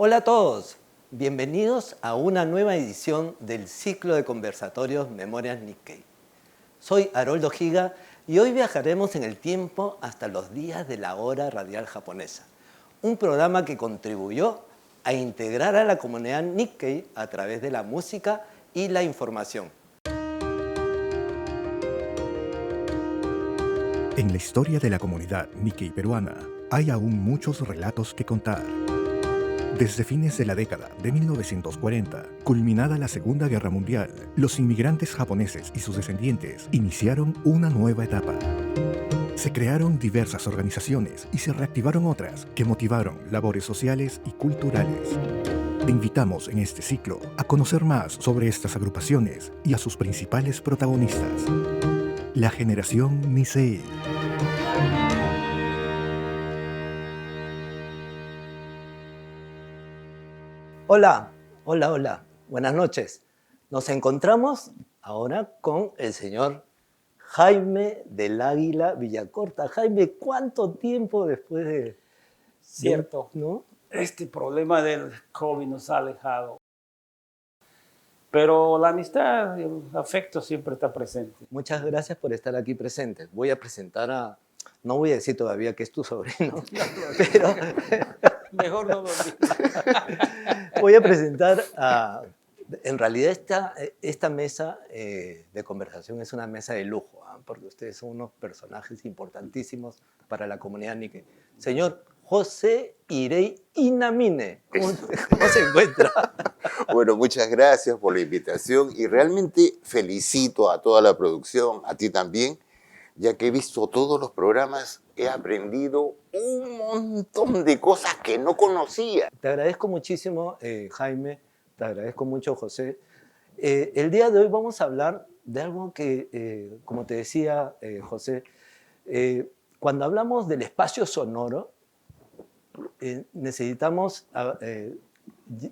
Hola a todos, bienvenidos a una nueva edición del ciclo de conversatorios Memorias Nikkei. Soy Haroldo Giga y hoy viajaremos en el tiempo hasta los días de la hora radial japonesa, un programa que contribuyó a integrar a la comunidad Nikkei a través de la música y la información. En la historia de la comunidad Nikkei peruana hay aún muchos relatos que contar. Desde fines de la década de 1940, culminada la Segunda Guerra Mundial, los inmigrantes japoneses y sus descendientes iniciaron una nueva etapa. Se crearon diversas organizaciones y se reactivaron otras que motivaron labores sociales y culturales. Te invitamos en este ciclo a conocer más sobre estas agrupaciones y a sus principales protagonistas. La generación Nisei. Hola, hola, buenas noches. Nos encontramos ahora con el señor Jaime del Águila Villacorta. Jaime, ¿cuánto tiempo después de...? Cierto, ¿no? este problema del COVID nos ha alejado. Pero la amistad, el afecto siempre está presente. Muchas gracias por estar aquí presentes. Voy a presentar a... No voy a decir todavía que es tu sobrino, pero Mejor no lo digas. voy a presentar a... En realidad esta mesa de conversación es una mesa de lujo, ¿eh? Porque ustedes son unos personajes importantísimos para la comunidad Nikkei. Señor José Irei Inamine, ¿cómo se encuentra? Bueno, muchas gracias por la invitación y realmente felicito a toda la producción, a ti también, ya que he visto todos los programas, he aprendido un montón de cosas que no conocía. Te agradezco muchísimo, Jaime, te agradezco mucho, José. El día de hoy vamos a hablar de algo que, como te decía, José, cuando hablamos del espacio sonoro, necesitamos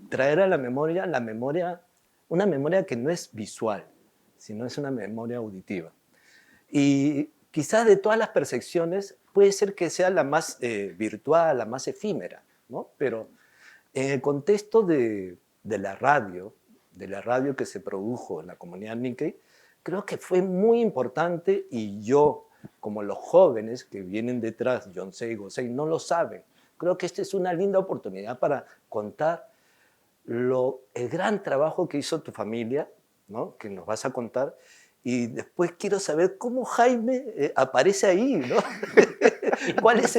traer a la memoria una memoria que no es visual, sino es una memoria auditiva. Y quizás de todas las percepciones puede ser que sea la más virtual, la más efímera, ¿no? Pero en el contexto de la radio que se produjo en la comunidad Nikkei, creo que fue muy importante y yo, como los jóvenes que vienen detrás, Yonsei y Gosei, no lo saben. Creo que esta es una linda oportunidad para contar el gran trabajo que hizo tu familia, ¿no? Que nos vas a contar. Y después quiero saber cómo Jaime aparece ahí, ¿no? ¿Cuál es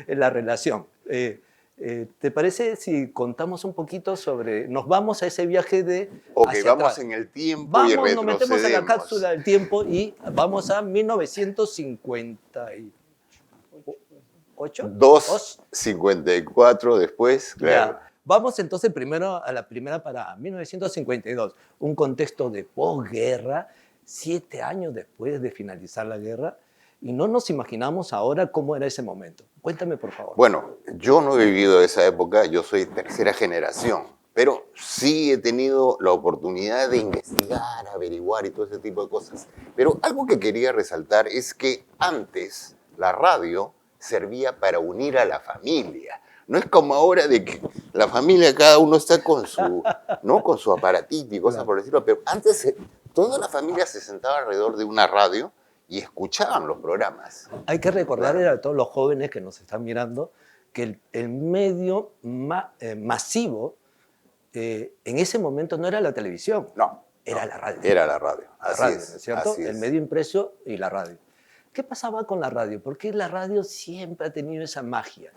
la relación? ¿Te parece si contamos un poquito sobre... Nos vamos a ese viaje de... Ok, hacia vamos atrás. en el tiempo y Vamos, retrocedemos. nos metemos a la cápsula del tiempo y vamos a 1958. 2:54 después, claro. Ya. Vamos entonces primero a la primera parada, 1952, un contexto de posguerra, 7 años después de finalizar la guerra, y no nos imaginamos ahora cómo era ese momento. Cuéntame, por favor. Bueno, yo no he vivido esa época, yo soy tercera generación, pero sí he tenido la oportunidad de investigar, averiguar y todo ese tipo de cosas. Pero algo que quería resaltar es que antes la radio servía para unir a la familia. No es como ahora de que la familia, cada uno está con su, ¿no? Con su aparatito y cosas Claro. por decirlo, pero antes toda la familia se sentaba alrededor de una radio y escuchaban los programas. Hay que recordar Claro. a todos los jóvenes que nos están mirando que el medio masivo en ese momento no era la televisión, No. era no, la radio. Era la radio. La Así radio, es, ¿no es cierto? así El es. medio impreso y la radio. ¿Qué pasaba con la radio? ¿Por qué la radio siempre ha tenido esa magia?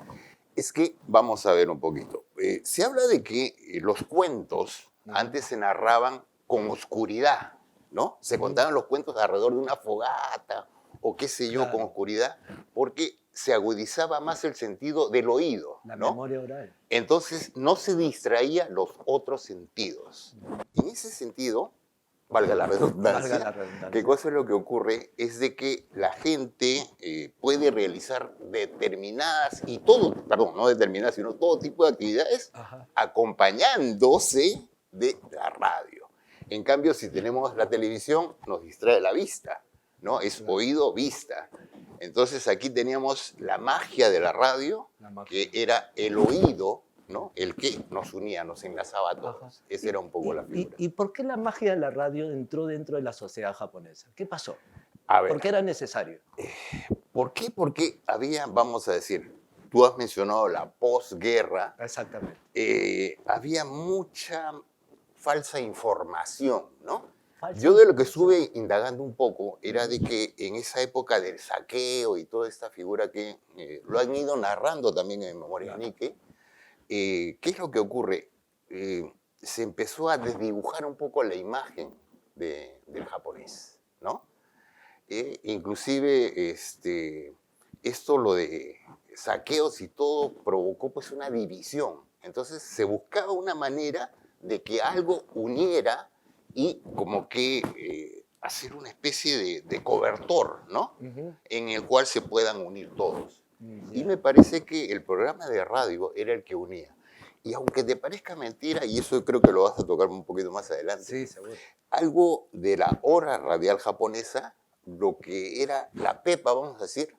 Es que vamos a ver un poquito. Se habla de que los cuentos antes se narraban con oscuridad, ¿no? Se contaban los cuentos alrededor de una fogata o qué sé yo, Claro. con oscuridad, porque se agudizaba más el sentido del oído, La ¿no? memoria oral. Entonces no se distraía los otros sentidos. En ese sentido, valga la redundancia, Valga la redundancia. ¿qué cosa es lo que ocurre? Es de que la gente puede realizar determinadas, no determinadas, sino todo tipo de actividades Ajá. acompañándose de la radio. En cambio, si tenemos la televisión, nos distrae la vista, ¿no? Es Claro. oído, vista. Entonces aquí teníamos la magia de la radio, La magia. que era el oído, ¿no? El que nos unía, nos enlazaba a todos. Ajá. Esa era un poco la figura. ¿Y por qué la magia de la radio entró dentro de la sociedad japonesa? ¿Qué pasó? A ver, ¿Por qué era necesario? ¿por qué? Porque había, vamos a decir, tú has mencionado la posguerra, Exactamente. había mucha falsa información, ¿no? Falsa Yo de lo que información. estuve indagando un poco era de que en esa época del saqueo y toda esta figura que lo han ido narrando también en Memoria Nike, ¿qué es lo que ocurre? Se empezó a desdibujar un poco la imagen del japonés, ¿no? Inclusive esto, lo de saqueos y todo, provocó pues una división. Entonces se buscaba una manera de que algo uniera y como que hacer una especie de cobertor, ¿no? Ujú. En el cual se puedan unir todos. Y Ya. me parece que el programa de radio era el que unía. Y aunque te parezca mentira, y eso creo que lo vas a tocar un poquito más adelante, Sí, seguro. algo de la hora radial japonesa, lo que era la pepa, vamos a decir,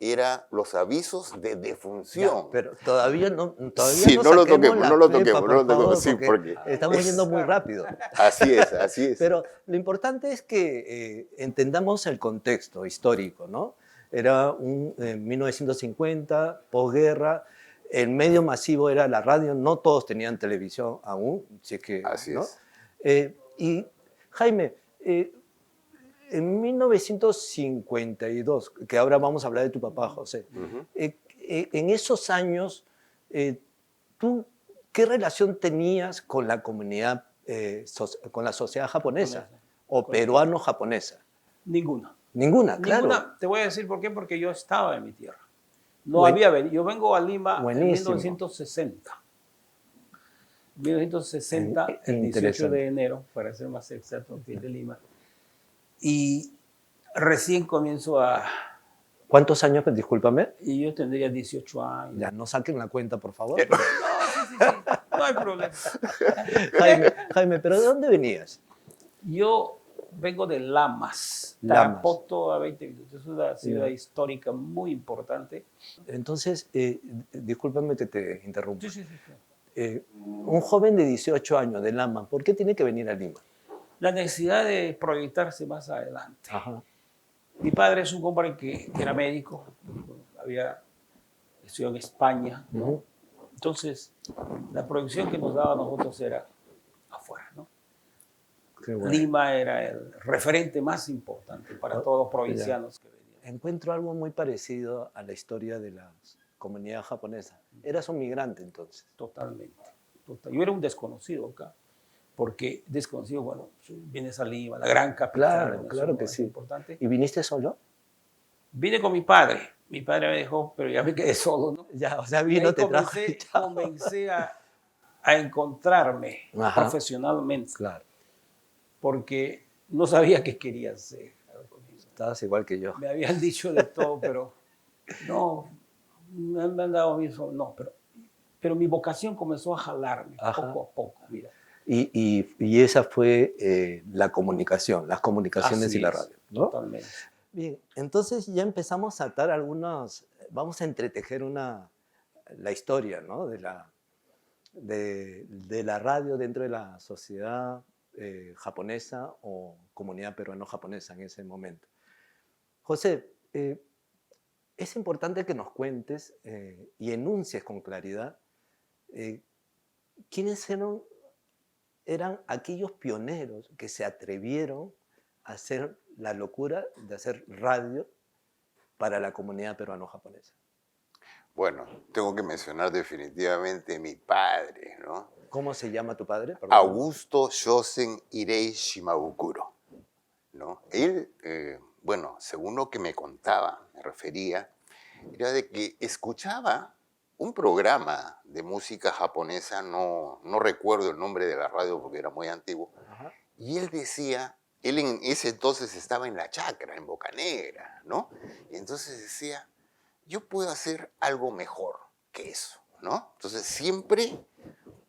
era los avisos de Ya, defunción. pero todavía Sí, no lo saquemos toquemos, la no lo pepa, toquemos, por no lo toquemos, favor, sí, porque estamos yendo muy rápido. así es, así es. Pero lo importante es que entendamos el contexto histórico, ¿no? Era 1950, posguerra, el medio masivo era la radio, no todos tenían televisión aún, si es que, Así ¿no? es. Y Jaime, en 1952, que ahora vamos a hablar de tu papá, José, Ujú. en esos años, ¿tú qué relación tenías con la comunidad, con la sociedad japonesa Japonesa. o peruano-japonesa? Ninguna. Ninguna, claro. Ninguna. Te voy a decir por qué, porque yo estaba en mi tierra. No Buen- había venido. Yo vengo a Lima Buenísimo. en 1960. 1960, el 18 Interesante. de enero, para ser más exacto, aquí de Lima. Y recién comienzo a... ¿Cuántos años, discúlpame? Y yo tendría 18 años. Ya, no saquen la cuenta, por favor. No, sí. No hay problema. Jaime, ¿pero de dónde venías? Yo vengo de Lamas, Lamas. Tarapoto, a 20 minutos. Es una ciudad Ya. histórica muy importante. Entonces, discúlpame que te interrumpa. Sí. Un joven de 18 años de Lama, ¿por qué tiene que venir a Lima? La necesidad de proyectarse más adelante. Ajá. Mi padre es un hombre que era médico, había estudiado en España, ¿no? Ujú. Entonces, la proyección que nos daba a nosotros era afuera, ¿no? Qué bueno. Lima era el referente más importante para todos los provincianos que venían. Encuentro algo muy parecido a la historia de la comunidad japonesa. Eras un migrante entonces. Totalmente. Yo era un desconocido acá, porque desconocido, bueno, vienes a Lima, la gran capital. Claro que es sí. importante. ¿Y viniste solo? Vine con mi padre. Mi padre me dejó, pero ya me quedé solo, ¿no? Ya, o sea, Y vino, ahí te trajo. y chao. comencé a encontrarme Ajá. profesionalmente, Claro, porque no sabía qué quería hacer al comienzo. estabas igual que yo. Me habían dicho de todo, pero no, me han dado mismo, no, pero mi vocación comenzó a jalarme Ajá. poco a poco, mira. Y esa fue la comunicación, las comunicaciones Así y la es, radio, ¿no? Totalmente. Bien, entonces ya empezamos a atar algunos, vamos a entretejer la historia, ¿no? de la radio dentro de la sociedad japonesa o comunidad peruano-japonesa en ese momento. José, es importante que nos cuentes y enuncies con claridad quiénes eran aquellos pioneros que se atrevieron a hacer la locura de hacer radio para la comunidad peruano-japonesa. Bueno, tengo que mencionar definitivamente mi padre, ¿no? ¿Cómo se llama tu padre? Perdón. Augusto Shosen Irei Shimabukuro, ¿no? Él, bueno, según lo que me contaba, me refería, era de que escuchaba un programa de música japonesa, no recuerdo el nombre de la radio porque era muy antiguo, Ajá. y él decía, él en ese entonces estaba en La Chacra, en Bocanegra, ¿no? Y entonces decía, yo puedo hacer algo mejor que eso, ¿no? Entonces siempre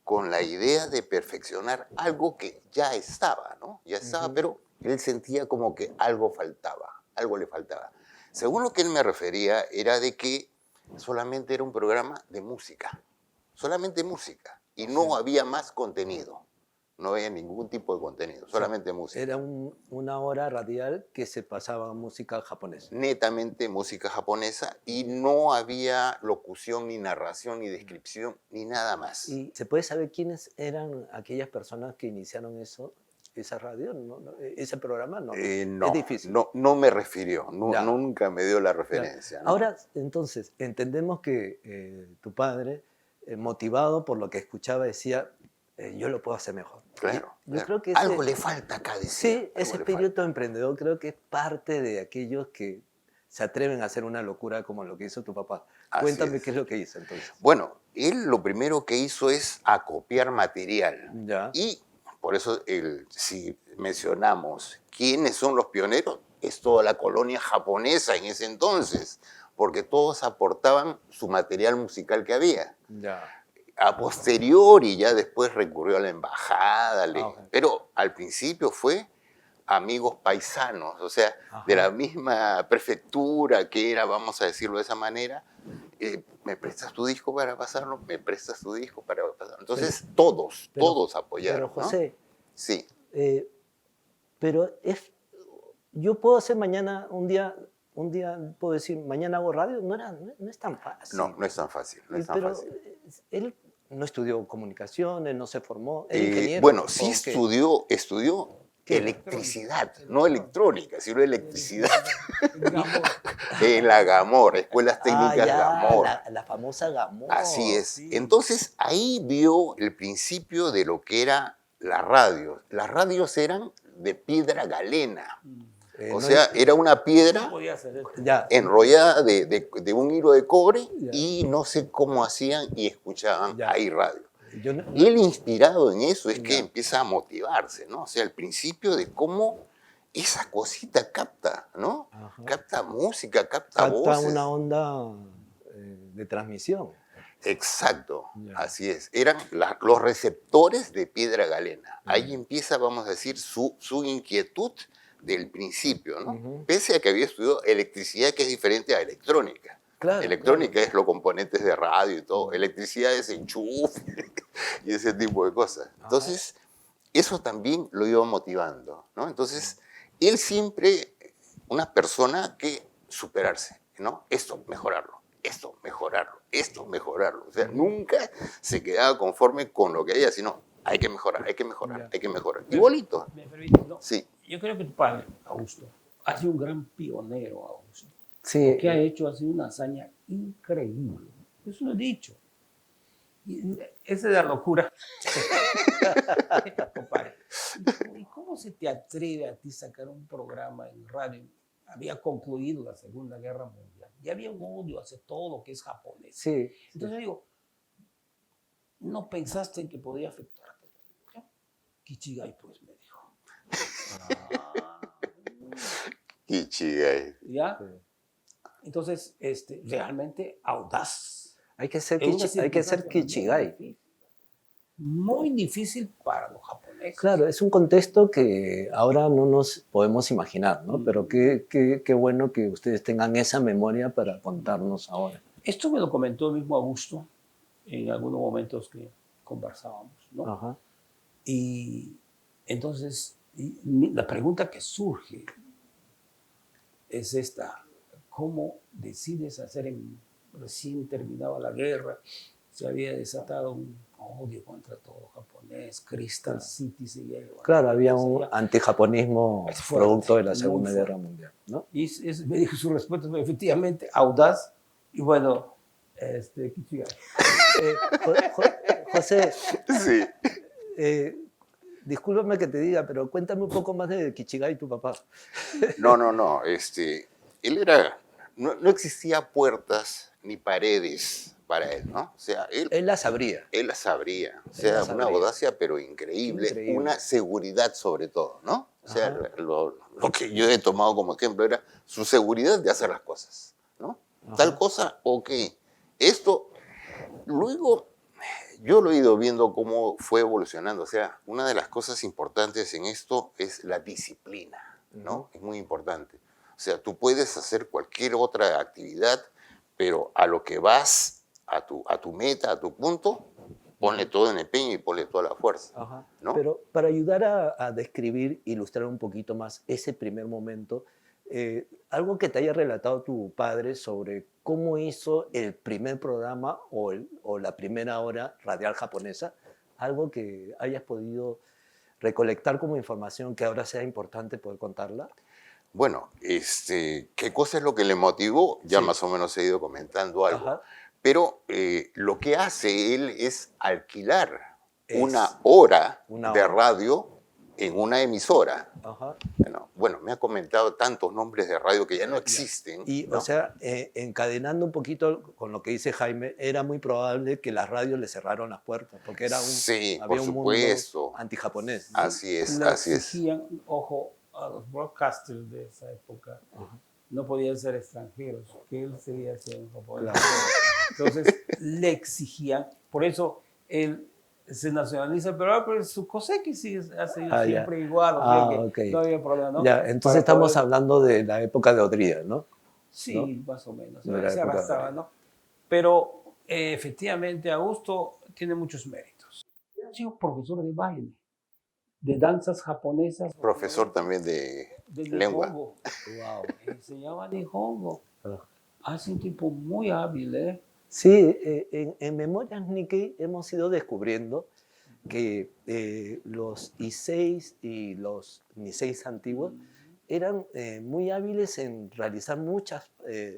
con la idea de perfeccionar algo que ya estaba, ¿no? Ya estaba, pero él sentía como que algo faltaba, algo le faltaba. Según lo que él me refería, era de que solamente era un programa de música, solamente música. y no había más contenido. No había ningún tipo de contenido, solamente música. Era una hora radial que se pasaba música japonesa. Netamente música japonesa y no había locución, ni narración, ni descripción, ni nada más. ¿Y se puede saber quiénes eran aquellas personas que iniciaron esa radio? ¿Ese programa? No. No, Es difícil. no me refirió, Ya. nunca me dio la referencia. ¿no? Ahora, entonces, entendemos que tu padre, motivado por lo que escuchaba, decía, yo lo puedo hacer mejor. Claro, Yo claro. creo que Algo le falta acá, decía. sí, Algo ese le espíritu emprendedor creo que es parte de aquellos que se atreven a hacer una locura como lo que hizo tu papá. Así Cuéntame es. qué es lo que hizo entonces. Bueno, él lo primero que hizo es acopiar material. Ya. Y por eso, si mencionamos quiénes son los pioneros, es toda la colonia japonesa en ese entonces, porque todos aportaban su material musical que había. Ya. A posteriori ya después recurrió a la embajada, Ok. pero al principio fue amigos paisanos, o sea, Ajá. de la misma prefectura que era, vamos a decirlo de esa manera, ¿me prestas tu disco para pasarlo? ¿Me prestas tu disco para pasarlo? Entonces todos apoyaron. Pero José, ¿no? Sí, pero yo puedo hacer mañana, un día puedo decir, mañana hago radio, no es tan fácil. no es tan fácil, no es tan Pero fácil. él no estudió comunicaciones, no se formó, es ingeniero. Bueno, sí ¿o qué? estudió ¿Qué? electricidad, no electrónica, sino electricidad. Gamor. En la Gamor, Escuelas Técnicas ya, Gamor. la famosa Gamor. Así es. Sí. Entonces ahí vio el principio de lo que era la radio. Las radios eran de piedra galena. O No sea, era una piedra No podía hacer esto. ya, enrollada de un hilo de cobre Ya. y no sé cómo hacían y escuchaban Ya. ahí radio. yo no- Y él inspirado en eso es que Ya. empieza a motivarse, ¿no? O sea, el principio de cómo esa cosita capta, ¿no? Ajá. Capta música, capta capta voces. una onda de transmisión. Exacto, Ya. así es. Eran los receptores de piedra galena. Ahí empieza, vamos a decir, su inquietud del principio, ¿no? Ujú. Pese a que había estudiado electricidad, que es diferente a electrónica. Claro, Electrónica es los componentes de radio y todo. Electricidad es enchufe y ese tipo de cosas. Entonces, eso también lo iba motivando, ¿no? Entonces, él siempre, una persona que superarse, ¿no? Esto, mejorarlo, esto, mejorarlo, esto, mejorarlo. O sea, nunca se quedaba conforme con lo que había, sino hay que mejorar, hay que mejorar, Ya. hay que mejorar. Igualito. ¿Me permite? No. Sí. Yo creo que tu padre, Augusto, ha sido un gran pionero, Augusto. Sí, Lo que ha hecho ha sido una hazaña increíble. Eso lo he dicho. Y esa es la locura. Compadre, ¿y cómo se te atreve a ti sacar un programa en radio? Había concluido la Segunda Guerra Mundial. Ya había un odio hacia todo lo que es japonés. sí. Entonces digo, ¿no pensaste en que podía afectarte? ¿Ya? Kichigai, pues, me dijo. Ichigai. ¿Ya? Entonces, realmente audaz. Hay que ser, En una hay que ser circunstancia Kichigai. muy difícil para los japoneses. Claro, es un contexto que ahora no nos podemos imaginar, ¿no? Pero qué bueno que ustedes tengan esa memoria para contarnos ahora. Esto me lo comentó el mismo Augusto en algunos momentos que conversábamos, ¿no? Ajá. Y entonces, la pregunta que surge es esta: ¿cómo decides hacer recién terminaba la guerra? Se había desatado un odio contra todo japonés, Crystal City seguía igual. Claro, había un Seguía. antijaponismo Es fuerte, producto de la muy Segunda fuerte. Guerra Mundial, ¿no? Y me dijo su respuesta fue efectivamente audaz y bueno, Kichigai. José, Sí. discúlpame que te diga, pero cuéntame un poco más de Kichigai, tu papá. No. Él era, no existía puertas ni paredes para él, ¿no? O sea, Él la sabría. él las sabría. O Él sea, las una sabría. audacia, pero increíble. Increíble. Una seguridad sobre todo, ¿no? O sea, Ajá. lo que yo he tomado como ejemplo era su seguridad de hacer las cosas, ¿no? Ajá. Tal cosa, ok. Esto, luego, yo lo he ido viendo cómo fue evolucionando. O sea, una de las cosas importantes en esto es la disciplina, ¿no? Ujú. Es muy importante. O sea, tú puedes hacer cualquier otra actividad, pero a lo que vas, a tu meta, a tu punto, ponle todo en empeño y ponle toda la fuerza, Ajá. ¿no? Pero para ayudar a describir, ilustrar un poquito más ese primer momento, algo que te haya relatado tu padre sobre cómo hizo el primer programa o la primera hora radial japonesa, algo que hayas podido recolectar como información que ahora sea importante poder contarla. Bueno, ¿qué cosa es lo que le motivó? Ya Sí. más o menos he ido comentando algo. Ajá. Pero lo que hace él es alquilar Es una hora una de hora. radio en una emisora. Ajá. Bueno, me ha comentado tantos nombres de radio que ya no existen. Y, ¿no? o sea, encadenando un poquito con lo que dice Jaime, era muy probable que las radios le cerraron las puertas, porque Sí, había por un mundo supuesto. antijaponés. Así es, Le así es. exigían, ojo, a los broadcasters de esa época, no podían ser extranjeros, que él sería ser japonés. Claro. Entonces le exigían, por eso él se nacionaliza, pero su Koseki sí ha sido Ah, ya. siempre igual, o sea que Ok. no había problema, ¿no? Ya, entonces Para estamos poder- hablando de la época de Odría, ¿no? Sí, más o menos, De la se época arrastraba, de- ¿no? Pero efectivamente Augusto tiene muchos méritos. Ha sido profesor de baile, de danzas japonesas. Profesor también de lengua. Nihongo. Wow. Se llama Nihongo. Ah. Hace un tipo muy hábil, ¿eh? Sí, en Memorias Nikkei hemos ido descubriendo que los Iseis y los Niseis antiguos eran muy hábiles en realizar muchas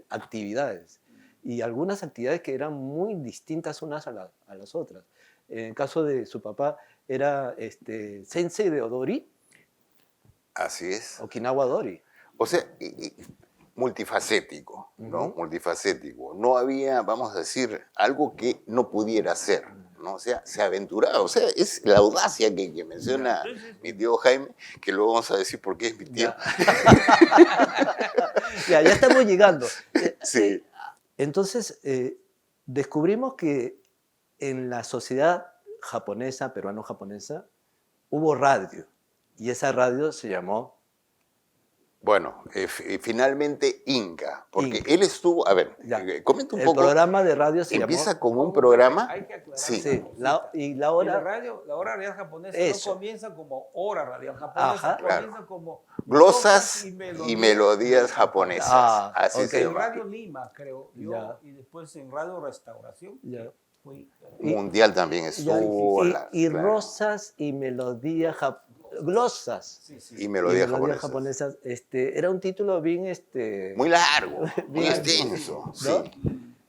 actividades y algunas actividades que eran muy distintas unas a las otras. En el caso de su papá era sensei de Odori, Así es. Okinawa Dori. O sea, multifacético, ¿no? Ujú. Multifacético. No había, vamos a decir, algo que no pudiera hacer, ¿no? O sea, se aventuraba. O sea, es la audacia que menciona mi tío Jaime, que luego vamos a decir por qué es mi tío. Ya estamos llegando. Sí. Entonces, descubrimos que en la sociedad japonesa, peruano-japonesa, hubo radio. Y esa radio se llamó... Bueno, finalmente Inca, porque Inca. él estuvo, a ver, Ya. comenta un El poco. programa de radio se Empieza llamó... con un programa. Hay que aclarar. Sí. Sí, y la La hora... radio, la hora radial japonesa Eso. no comienza como hora radial japonesa, Ajá. comienza Claro. como Glosas y melodías japonesas. Ah, Así ok. se En llama. Radio Lima, creo yo, Ya. y después en Radio Restauración. Ya. Fui, Mundial también estuvo. Y claro. rosas y melodías glosas sí, sí. Y melodías y japonesas. japonesas. Era un título bien... Muy largo, muy Bien extenso. ¿no? Sí.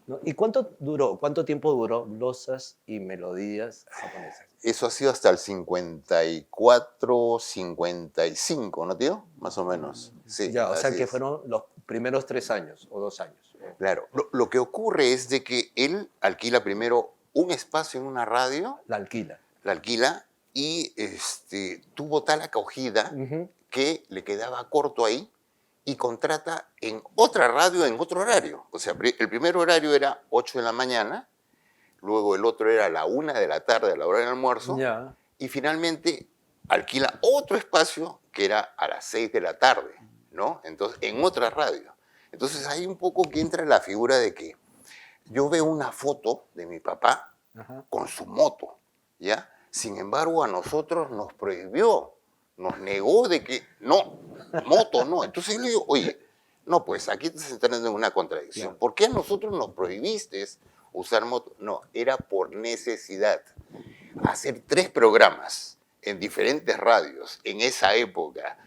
¿No? ¿Y cuánto tiempo duró glosas y melodías japonesas? Eso ha sido hasta el 54, 55, ¿no, tío? Más o menos. Sí, Ya, o sea así que es. fueron los primeros 3 años o 2 años. Claro, lo que ocurre es de que él alquila primero un espacio en una radio, La alquila. la alquila, y tuvo tal acogida Ujú. que le quedaba corto ahí y contrata en otra radio en otro horario. O sea, el primer horario era 8 de la mañana, luego el otro era a la 1 de la tarde, a la hora del almuerzo, Ya. y finalmente alquila otro espacio que era a las 6 de la tarde, ¿no? Entonces, en otra radio. Entonces, hay un poco que entra la figura de que yo veo una foto de mi papá Ajá. con su moto, ¿ya? Sin embargo, a nosotros nos prohibió, nos negó de que, no, moto no. Entonces yo le digo, oye, no, pues aquí te estás entrando en una contradicción. Claro. ¿Por qué a nosotros nos prohibiste usar moto? No, era por necesidad. Hacer 3 programas en diferentes radios en esa época,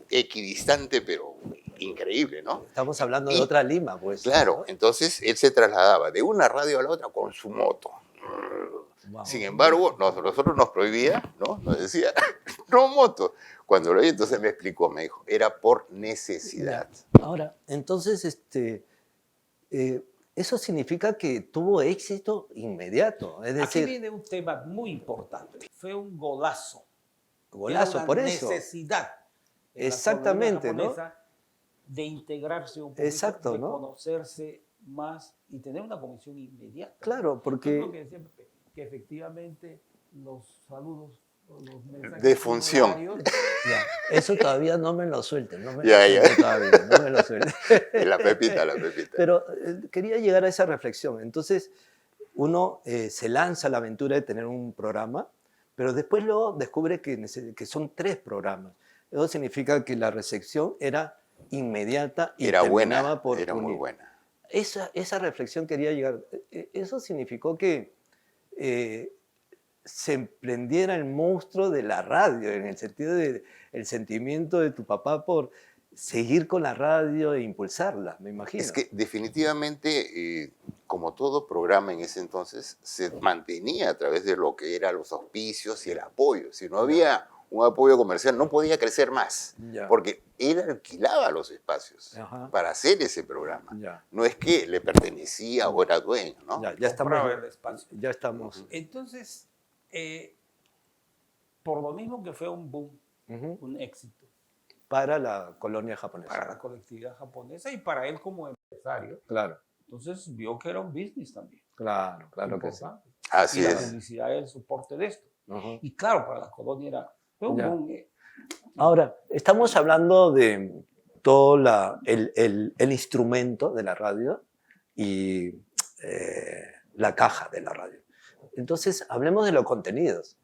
equidistante, pero increíble, ¿no? Estamos hablando de Y- otra Lima, pues. Claro, ¿no? entonces él se trasladaba de una radio a la otra con su moto. Wow. Sin embargo, nosotros nos prohibía, ¿no? Nos decía, no moto. Cuando lo vi, entonces me explicó, me dijo, era por necesidad. Ahora, entonces, eso significa que tuvo éxito inmediato. Es Aquí decir, viene un tema muy importante. Fue un golazo. golazo, Era una por eso. necesidad. en la Exactamente, economía ¿no? japonesa de integrarse un poquito, Exacto, de ¿no? conocerse más y tener una comisión inmediata. Claro, Yo porque... creo que siempre que efectivamente los saludos, los mensajes De función. horarios, Ya, eso todavía no me lo suelten, no me Ya, lo ya. suelten todavía, no me lo suelten. La pepita, la pepita. Pero quería llegar a esa reflexión. Entonces, uno se lanza a la aventura de tener un programa, pero después luego descubre que son 3 programas. Eso significa que la recepción era inmediata y Era terminaba buena, por era muy unir. buena. Esa reflexión quería llegar. Eso significó que se emprendiera el monstruo de la radio, en el sentido del sentimiento de tu papá por seguir con la radio e impulsarla, me imagino. Es que definitivamente, como todo programa en ese entonces, se mantenía a través de lo que eran los auspicios y el apoyo. Si no había un apoyo comercial, no podía crecer más, Ya. porque él alquilaba los espacios Ajá. para hacer ese programa. Ya. No es que le pertenecía o era dueño, ¿no? Ya estamos. Compraba el espacio. Ya estamos. Entonces, por lo mismo que fue un boom, Ujú. un éxito Para la colonia japonesa. para la colectividad japonesa y para él como empresario, Claro, entonces vio que era un business también. claro que sí. Importante. Así Y la es. publicidad era el soporte de esto. Ujú. Y claro, para la colonia fue un Ya. boom. Ahora, estamos hablando de todo el instrumento de la radio y la caja de la radio. Entonces, hablemos de los contenidos.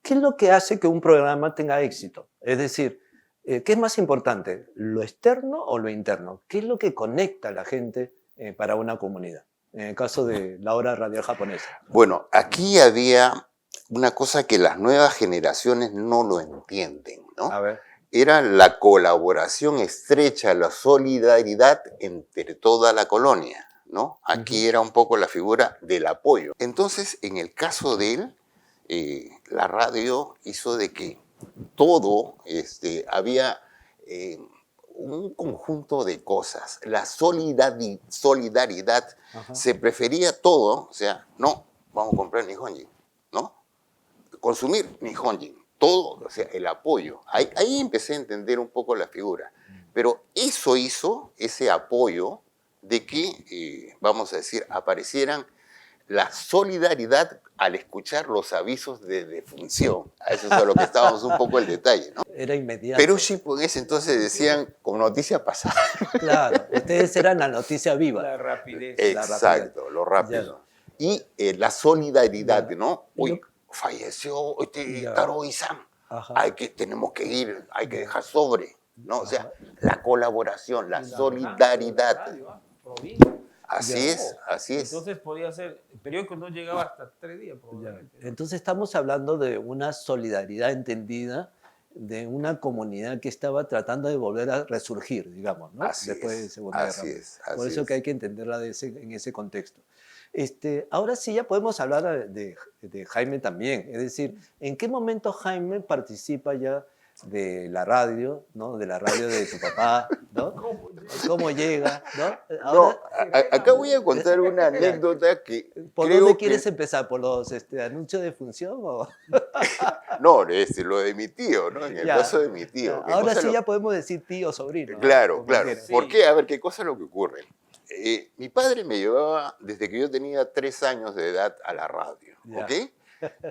¿Qué es lo que hace que un programa tenga éxito? Es decir, ¿qué es más importante, lo externo o lo interno? ¿Qué es lo que conecta a la gente para una comunidad? En el caso de la hora radial japonesa. Bueno, aquí había una cosa que las nuevas generaciones no lo entienden, ¿no? A ver. Era la colaboración estrecha, la solidaridad entre toda la colonia, ¿no? Aquí era un poco la figura del apoyo. Entonces, en el caso de él, la radio hizo de que todo, había un conjunto de cosas. La solidaridad, Ajá. se prefería todo, o sea, no, vamos a comprar Nihonjin, ¿no? Consumir Nihonjin, todo, o sea, el apoyo. Ahí empecé a entender un poco la figura. Pero eso hizo, ese apoyo, de que, vamos a decir, aparecieran la solidaridad al escuchar los avisos de defunción. A eso es a lo que estábamos un poco el detalle, ¿no? Era inmediato. Pero Shippo en ese entonces decían con noticia pasada. Claro, ustedes eran la noticia viva. La rapidez. Exacto, lo rápido. Y la solidaridad, ¿no? Uy, falleció Ya. Taro Isan. Ajá. Tenemos que ir, hay que dejar sobre, ¿no? O sea, la colaboración, la solidaridad. Así es, así es. Entonces podía ser, el periódico no llegaba hasta 3 días Ya. probablemente. Entonces estamos hablando de una solidaridad entendida de una comunidad que estaba tratando de volver a resurgir, digamos, ¿no? Así Después es, de Segunda Guerra así Mundial. es, Por así eso que es. hay que entenderla en ese contexto. Ahora sí ya podemos hablar de Jaime también. Es decir, ¿en qué momento Jaime participa ya de la radio, ¿no? De la radio de tu papá, ¿no? ¿Cómo llega? ¿No? No, acá voy a contar una anécdota que ¿Por creo dónde que- quieres empezar? ¿Por los anuncios de función? O? No, lo de mi tío, ¿no? En el Ya. caso de mi tío. ¿Qué Ahora cosa sí lo- ya podemos decir tío o sobrino, ¿no? Claro, Como claro. quieras. ¿Por qué? A ver, ¿qué cosa es lo que ocurre? Mi padre me llevaba desde que yo tenía 3 años de edad a la radio, Ya. ¿ok?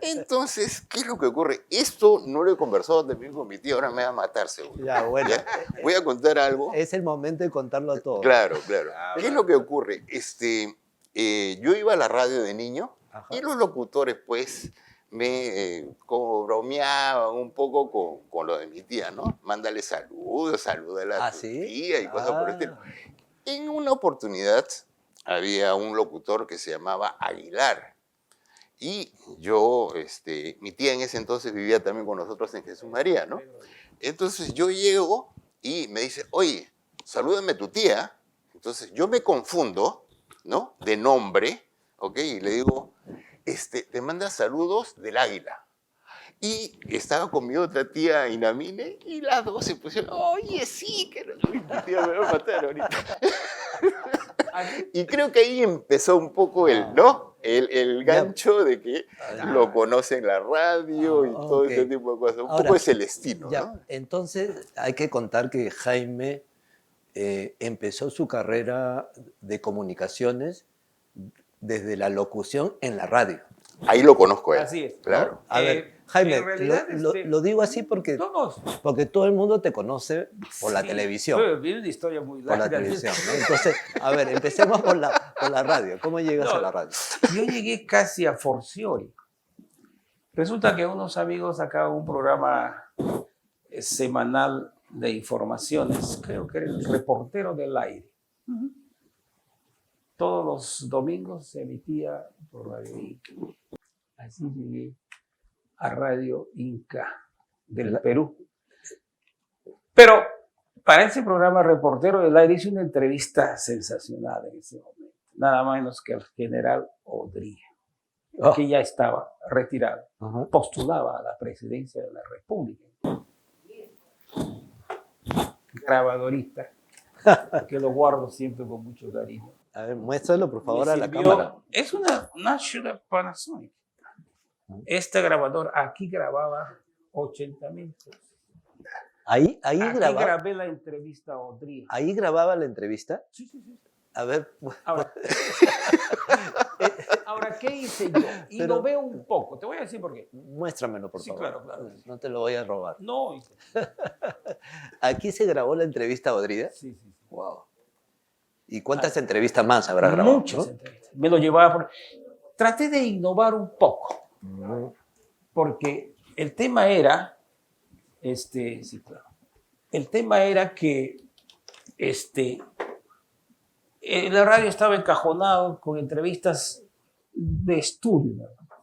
Entonces, ¿qué es lo que ocurre? Esto no lo he conversado también con mi tío, ahora me va a matar seguro. Ya, bueno. ¿Ya? Voy a contar algo. Es el momento de contarlo todo. Claro, claro. ¿Qué es lo que ocurre? Yo iba a la radio de niño Ajá. y los locutores, pues, me como bromeaban un poco con lo de mi tía, ¿no? Mándale saludos, salúdala a ¿Ah, tu sí? tía y cosas por el estilo. Ah. En una oportunidad había un locutor que se llamaba Aguilar. Y yo, mi tía en ese entonces vivía también con nosotros en Jesús María, ¿no? Entonces yo llego y me dice, oye, salúdame a tu tía. Entonces yo me confundo, ¿no? De nombre, ¿ok? Y le digo, te manda saludos del Águila. Y estaba con mi otra tía Inamine y las dos se pusieron, oye, sí, que mi tía me va a matar ahorita. Y creo que ahí empezó un poco ¿no? El gancho de que lo conoce en la radio y todo Ok. ese tipo de cosas. Un Ahora, poco es el destino, Ya, ¿no? entonces hay que contar que Jaime empezó su carrera de comunicaciones desde la locución en la radio. Ahí lo conozco a él. Así es. Claro. A ver, Jaime, en realidad, lo digo así porque todos. porque todo el mundo te conoce por la Sí, televisión. pero viene una historia muy Por la larga. televisión, ¿no? Entonces, a ver, empecemos por la radio. ¿Cómo llegas No, a la radio? Yo llegué casi a forciori. Resulta que unos amigos sacaban un programa semanal de informaciones, creo que era el Reportero del Aire. Todos los domingos se emitía por Radio Inca. Así llegué a Radio Inca del Perú. Pero para ese programa Reportero del Aire hice una entrevista sensacional en ese momento. Nada menos que al general Odría, Oh, que ya estaba retirado. ajá. Postulaba a la presidencia de la República. Grabadorista, que lo guardo siempre con mucho cariño. A ver, muéstralo por favor Me a la sirvió- cámara. Es una National Panasonic. Este grabador aquí grababa 80,000 cosas. Ahí Aquí grababa. grabé la entrevista a Odría. Ahí grababa la entrevista. Sí, sí, sí. A ver, Ahora, ¿qué hice yo? Y Pero- lo veo un poco. Te voy a decir por qué. muéstramelo por Sí, favor. claro, claro. No te lo voy a robar. No, hijo. Aquí se grabó la entrevista a Odría. Sí, sí, sí. Wow. ¿Y cuántas entrevistas más habrá grabado? Muchas ¿no? entrevistas. Me lo llevaba por... Traté de innovar un poco, porque el tema era, sí, claro. El tema era que, la radio estaba encajonado con entrevistas de estudio, ¿no?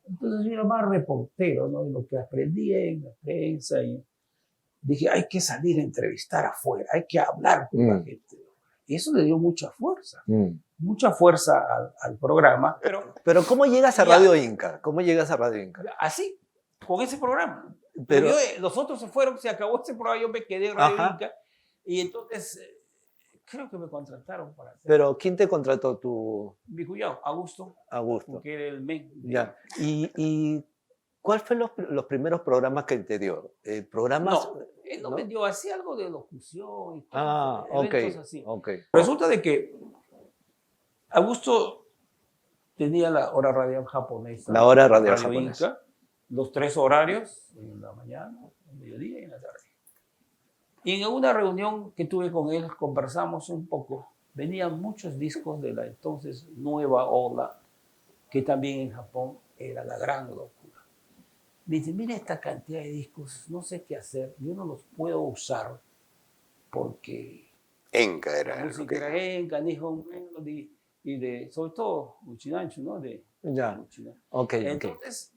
Entonces yo era más reportero, ¿no? Y lo que aprendí en la prensa y dije, hay que salir a entrevistar afuera, hay que hablar con la gente. Y eso le dio mucha fuerza al programa. Pero ¿cómo llegas a Ya. Radio Inca? ¿Cómo llegas a Radio Inca? Así, con ese programa. Pero- Los otros se fueron, se acabó ese programa, yo me quedé en Radio Ajá. Inca. Y entonces, creo que me contrataron para hacer. Pero ¿quién te contrató tu Mi cuñado, Augusto, Augusto? que era el men. Ya. ¿Y cuál fue los primeros programas que te dio? ¿Programas? No, él no ¿no? me dio así algo de locución y todo, Ah, ok. eventos así. Ok. Resulta de que Augusto tenía la hora radial japonesa. La hora radial Radio japonesa. Inca, los 3 horarios, en la mañana, en mediodía y en la tarde. Y en una reunión que tuve con él, conversamos un poco. Venían muchos discos de la entonces nueva ola, que también en Japón era la gran locura. Me dice, mira esta cantidad de discos, no sé qué hacer, yo no los puedo usar porque Enca la era. música era Enka, Nihon Melody, y sobre todo Uchinanchu, ¿no? Ya. Uchina. Ok, ok. Entonces,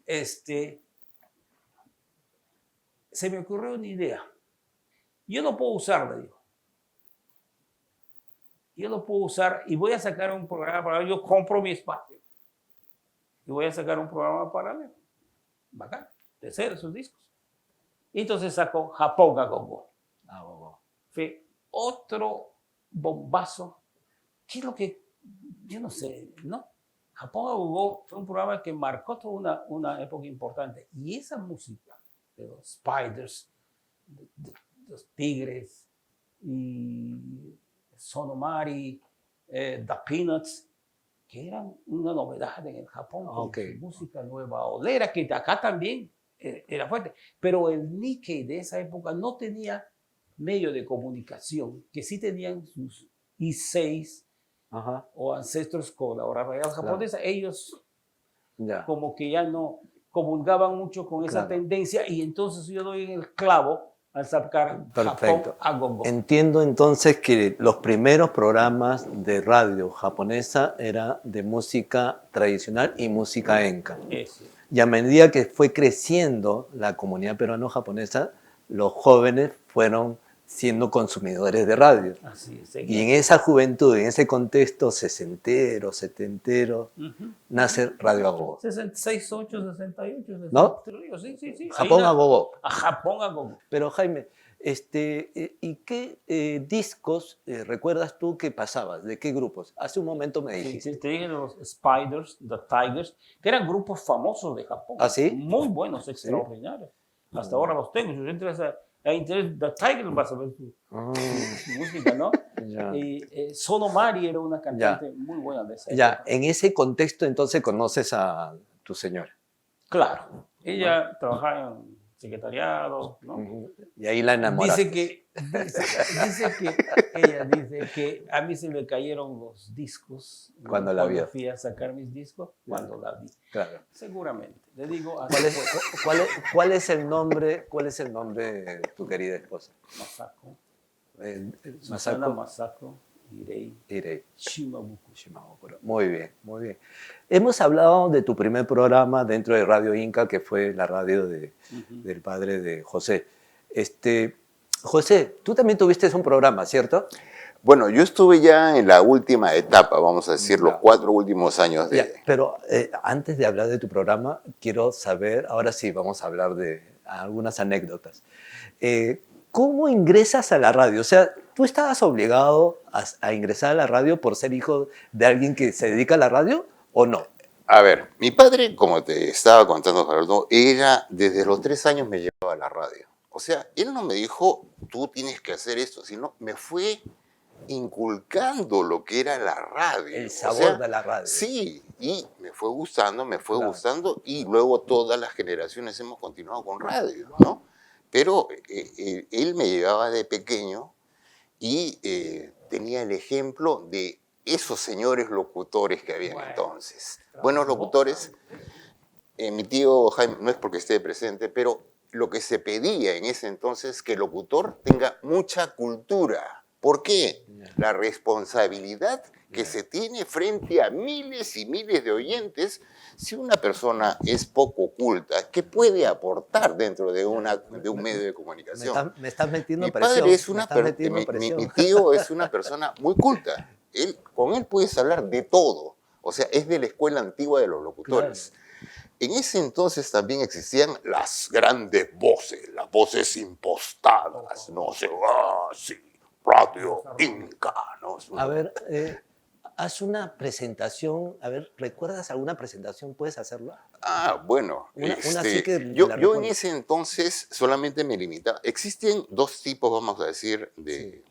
se me ocurrió una idea. Yo no puedo usarla, digo. Yo no puedo usar y voy a sacar un programa paralelo. Yo compro mi espacio y voy a sacar un programa paralelo. Bacán, de ser esos discos. Y entonces saco Japón a Gogo. Ah, wow. Fue otro bombazo. ¿Qué es lo que? Yo no sé, ¿no? Japón a Gogo fue un programa que marcó toda una época importante. Y esa música de los Spiders, de los Tigres y Sonomari, The Peanuts, que eran una novedad en el Japón, con Ok. su música nueva olera, que acá también era fuerte. Pero el Nikkei de esa época no tenía medio de comunicación, que sí tenían sus I6 Ajá. o ancestros con la hora real japonesa. Ellos Ya. como que ya no comulgaban mucho con esa Claro. tendencia y entonces yo doy en el clavo al sacar Perfecto. Japón a Gogo. Entiendo entonces que los primeros programas de radio japonesa eran de música tradicional y música enka. Eso. Y a medida que fue creciendo la comunidad peruano-japonesa, los jóvenes fueron siendo consumidores de radio. Así es. Y en esa juventud, en ese contexto sesentero, setentero, Ujú. nace Radio Agogo. 66, 8, 68. ¿No? Sí, sí, sí. Japón Ahí Agogo. a Japón a Gogo. Pero Jaime, ¿y qué discos recuerdas tú que pasabas? ¿De qué grupos? Hace un momento me Sí, dijiste. sí, te dije los Spiders, The Tigers, que eran grupos famosos de Japón. ¿Ah, sí? Muy buenos, extraordinarios. Hasta ahora los tengo. Si tú entras a internet, The Tigers vas a ver su música, ¿no? Ya. Y Sonomari era una cantante muy buena de esa Ya, época. en ese contexto entonces conoces a tu señora. Claro. Ella trabajaba en secretariado, ¿no? Y ahí la enamoraste. Dice que ella dice que a mí se me cayeron los discos, ¿no? Cuando la vio. Fui a sacar mis discos, cuando la vi. Claro. Seguramente. Le digo así ¿Cuál es el nombre de tu querida esposa? Masako. Masako Susana Masako Hirei Hirei Shimabuku. Shimabukuro. Muy bien, muy bien. Hemos hablado de tu primer programa dentro de Radio Inca, que fue la radio del padre de José. José, tú también tuviste un programa, ¿cierto? Bueno, yo estuve ya en la última etapa, vamos a decir, los 4 últimos años de... Ya, pero antes de hablar de tu programa, quiero saber, ahora sí, vamos a hablar de algunas anécdotas. ¿Cómo ingresas a la radio? O sea, ¿tú estabas obligado a ingresar a la radio por ser hijo de alguien que se dedica a la radio o no? A ver, mi padre, como te estaba contando, Gerardo, ella desde los 3 años me llevaba a la radio. O sea, él no me dijo, tú tienes que hacer esto, sino me fue inculcando lo que era la radio. El sabor de la radio. Sí, y me fue gustando, y luego todas las generaciones hemos continuado con radio, ¿no? Pero él me llevaba de pequeño y tenía el ejemplo de esos señores locutores que habían entonces. Buenos locutores. Mi tío Jaime, no es porque esté presente, pero lo que se pedía en ese entonces es que el locutor tenga mucha cultura. ¿Por qué? La responsabilidad que se tiene frente a miles y miles de oyentes. Si una persona es poco culta, ¿qué puede aportar dentro de un medio de comunicación? Me estás metiendo Mi presión. padre es mi tío es una persona muy culta. Con él puedes hablar de todo. O sea, es de la escuela antigua de los locutores. Claro. En ese entonces también existían las grandes voces, las voces impostadas, no sé, sí, Radio Inca, ¿no? A ver, haz una presentación, a ver, ¿recuerdas alguna presentación? ¿Puedes hacerla? Bueno, una sí que yo en ese entonces solamente me limitaba. Existen 2 tipos, vamos a decir, de... Sí.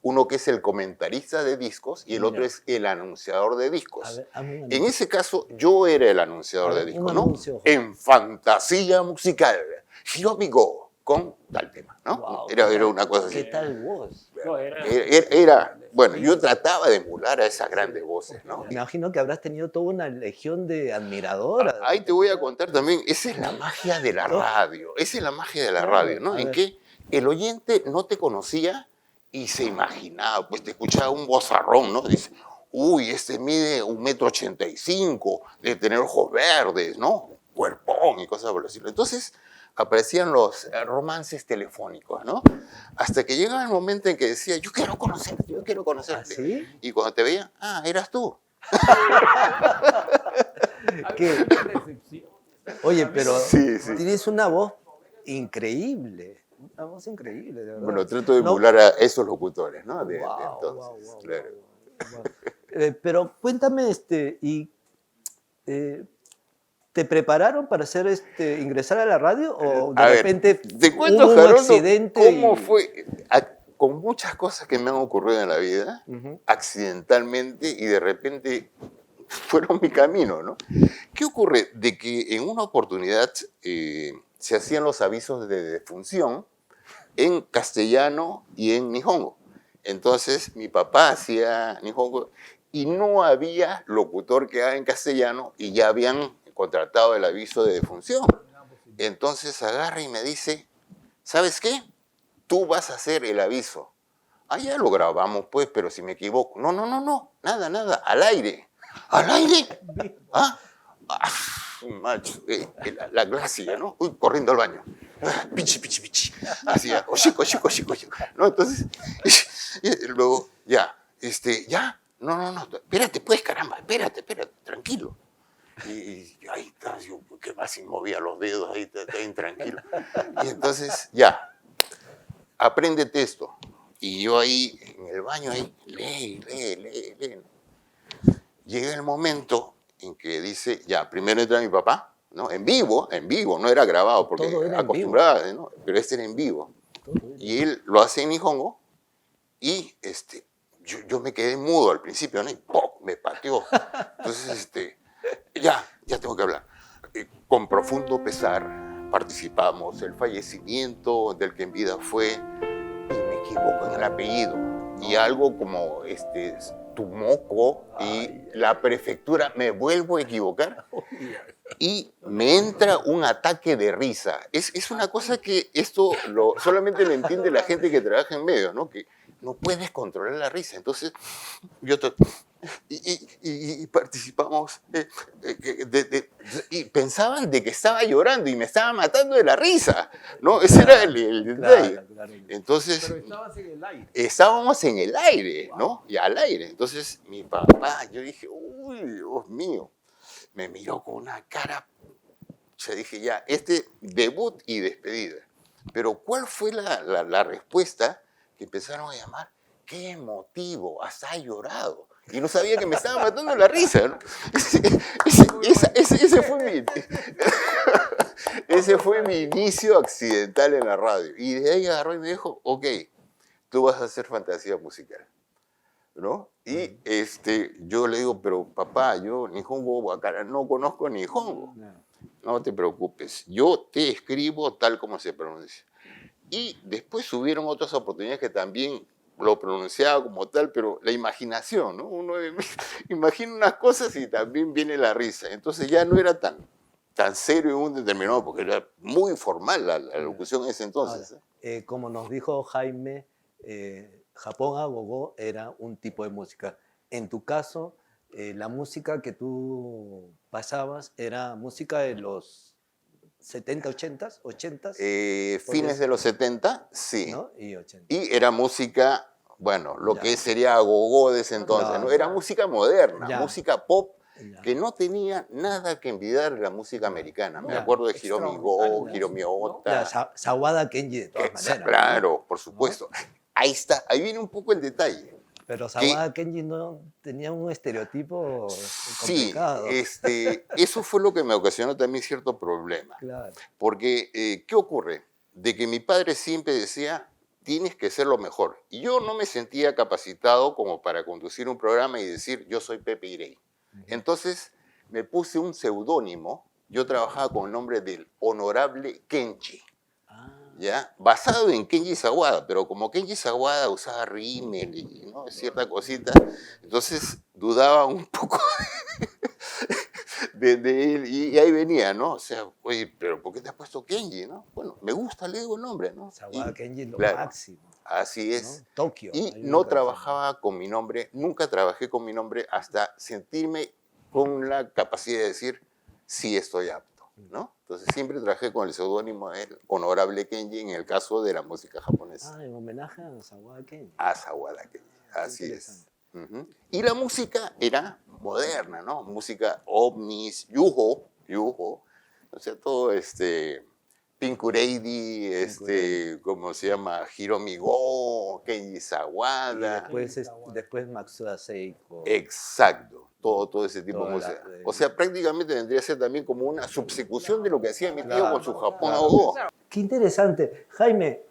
Uno que es el comentarista de discos y el otro es el anunciador de discos. En ese caso, yo era el anunciador de discos, ¿no? En Fantasía Musical, Hiromigo, con tal tema, ¿no? Wow, era una cosa así. ¿Qué tal voz? Bueno, yo trataba de emular a esas grandes voces, ¿no? Me imagino que habrás tenido toda una legión de admiradoras. Ahí te voy a contar también, esa es la magia de la radio, ¿no? En que el oyente no te conocía y se imaginaba, pues te escuchaba un vozarrón, ¿no? Dice, uy, este mide 1,85 m, de tener ojos verdes, ¿no? Cuerpón y cosas por el estilo. Entonces aparecían los romances telefónicos, ¿no? Hasta que llegaba el momento en que decía, yo quiero conocerte. ¿Ah, sí? Y cuando te veía, eras tú. ¿Qué? Oye, pero tienes una voz increíble. Una voz increíble, de verdad. Bueno, trato de emular a esos locutores, ¿no? De entonces, claro. Pero cuéntame, ¿te prepararon para ingresar a la radio o de repente te cuento, hubo un accidente? ¿Cómo fue? Con muchas cosas que me han ocurrido en la vida, accidentalmente, y de repente fueron mi camino, ¿no? ¿Qué ocurre? De que en una oportunidad se hacían los avisos de defunción en castellano y en nihongo. Entonces, mi papá hacía nihongo y no había locutor que haga en castellano y ya habían contratado el aviso de defunción. Entonces agarra y me dice, ¿sabes qué? Tú vas a hacer el aviso. Ya lo grabamos, pues, pero si me equivoco. No, nada, al aire. ¿Al aire? Macho, la clásica, ¿no? Uy, corriendo al baño. Pichi. Hacía, ochico. ¿No? Entonces, y luego, ya. No, espérate, pues, caramba, espérate, tranquilo. Y ahí está, yo, ¿qué más? Y movía los dedos, ahí está intranquilo. Y entonces, ya, apréndete esto. Y yo ahí, en el baño, ahí, lee. Llega el momento en que dice, ya, primero entra mi papá, ¿no? En vivo, no era grabado, porque acostumbraba, ¿no? Pero este era en vivo. Y él lo hace en nihongo, y yo me quedé mudo al principio, ¿no? Y ¡pum! Me pateó. Entonces, ya tengo que hablar. Con profundo pesar, participamos el fallecimiento del que en vida fue, y me equivoco en el apellido, y algo como Tumoco, y la prefectura, me vuelvo a equivocar, y me entra un ataque de risa. Es una cosa que solamente lo entiende la gente que trabaja en medios, ¿no? Que no puedes controlar la risa. Entonces, y participamos, y pensaban de que estaba llorando y me estaba matando de la risa, ¿no? Ese era el detalle. Claro. Entonces, Pero estabas en el aire. estábamos en el aire, ¿no? Y al aire. Entonces, mi papá, yo dije, uy, Dios mío, me miró con una cara, yo dije, ya, debut y despedida. Pero ¿cuál fue la respuesta? Que empezaron a llamar, qué emotivo, hasta ha llorado. Y no sabía que me estaba matando la risa, ¿no? Ese fue mi inicio accidental en la radio. Y de ahí agarró y me dijo, ok, tú vas a hacer fantasía musical, ¿no? Y yo le digo, pero papá, yo Nihongo Wakara no conozco Nihongo. No te preocupes, yo te escribo tal como se pronuncia. Y después hubieron otras oportunidades que también lo pronunciaba como tal, pero la imaginación, ¿no? Uno imagina unas cosas y también viene la risa. Entonces ya no era tan serio en un determinado, porque era muy formal la locución en ese entonces. Ahora, como nos dijo Jaime, Japón a Gogó era un tipo de música. En tu caso, la música que tú pasabas era música de los 70, 80s. Fines de los 70, sí. ¿No? Y 80. Y era música, bueno, lo que sería gogó de ese entonces, ¿no? Era música moderna, música pop, que no tenía nada que envidiar a la música americana. Me acuerdo de Hiromi Go, Hiromi Ota. Sawada Kenji, de todas maneras. Claro, por supuesto. ¿No? Ahí está, ahí viene un poco el detalle. Pero Sawada Kenji no tenía un estereotipo complicado. Sí, eso fue lo que me ocasionó también cierto problema. Claro. Porque, ¿qué ocurre? De que mi padre siempre decía, tienes que ser lo mejor. Y yo no me sentía capacitado como para conducir un programa y decir, yo soy Pepe Irey. Entonces, me puse un seudónimo. Yo trabajaba con el nombre del Honorable Kenji. ¿Ya? Basado en Kenji Sawada, pero como Kenji Sawada usaba rímel y, ¿no?, cierta cosita, entonces dudaba un poco de él, y ahí venía, ¿no? O sea, oye, pero ¿por qué te has puesto Kenji, no? Bueno, me gusta, le digo el nombre, ¿no? Sawada Kenji es lo máximo. Así es. ¿No? Tokio. Y no trabajaba con mi nombre, nunca trabajé con mi nombre hasta sentirme con la capacidad de decir, sí estoy apto, ¿no? Entonces siempre trabajé con el seudónimo del Honorable Kenji en el caso de la música japonesa. En homenaje a Sawada Kenji. A Sawada Kenji, así es. Y la música era moderna, ¿no? Música ovnis, yuho, o sea, todo Pink Kureidi, ¿cómo se llama? Hiromi Go, Kenji Sawada. Y después Matsuda Seiko. Exacto. Todo ese tipo de música. O sea, prácticamente vendría a ser también como una subsecución de lo que hacía mi tío con su Japón a Gogó. Qué interesante. Jaime,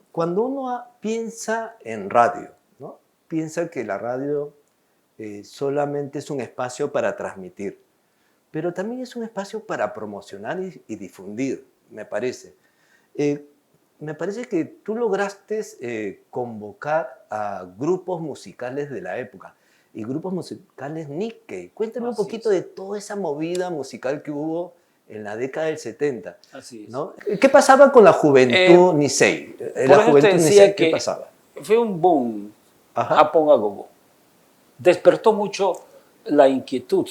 cuando uno piensa en radio, ¿no? Piensa que la radio solamente es un espacio para transmitir, pero también es un espacio para promocionar y difundir, me parece. Me parece que tú lograste convocar a grupos musicales de la época. Y grupos musicales Nikkei. Cuéntame un poquito de toda esa movida musical que hubo en la década del 70. Así es. ¿No? ¿Qué pasaba con la juventud Nisei? La juventud Nisei, ¿qué pasaba? Fue un boom. Japón a Gogó. Despertó mucho la inquietud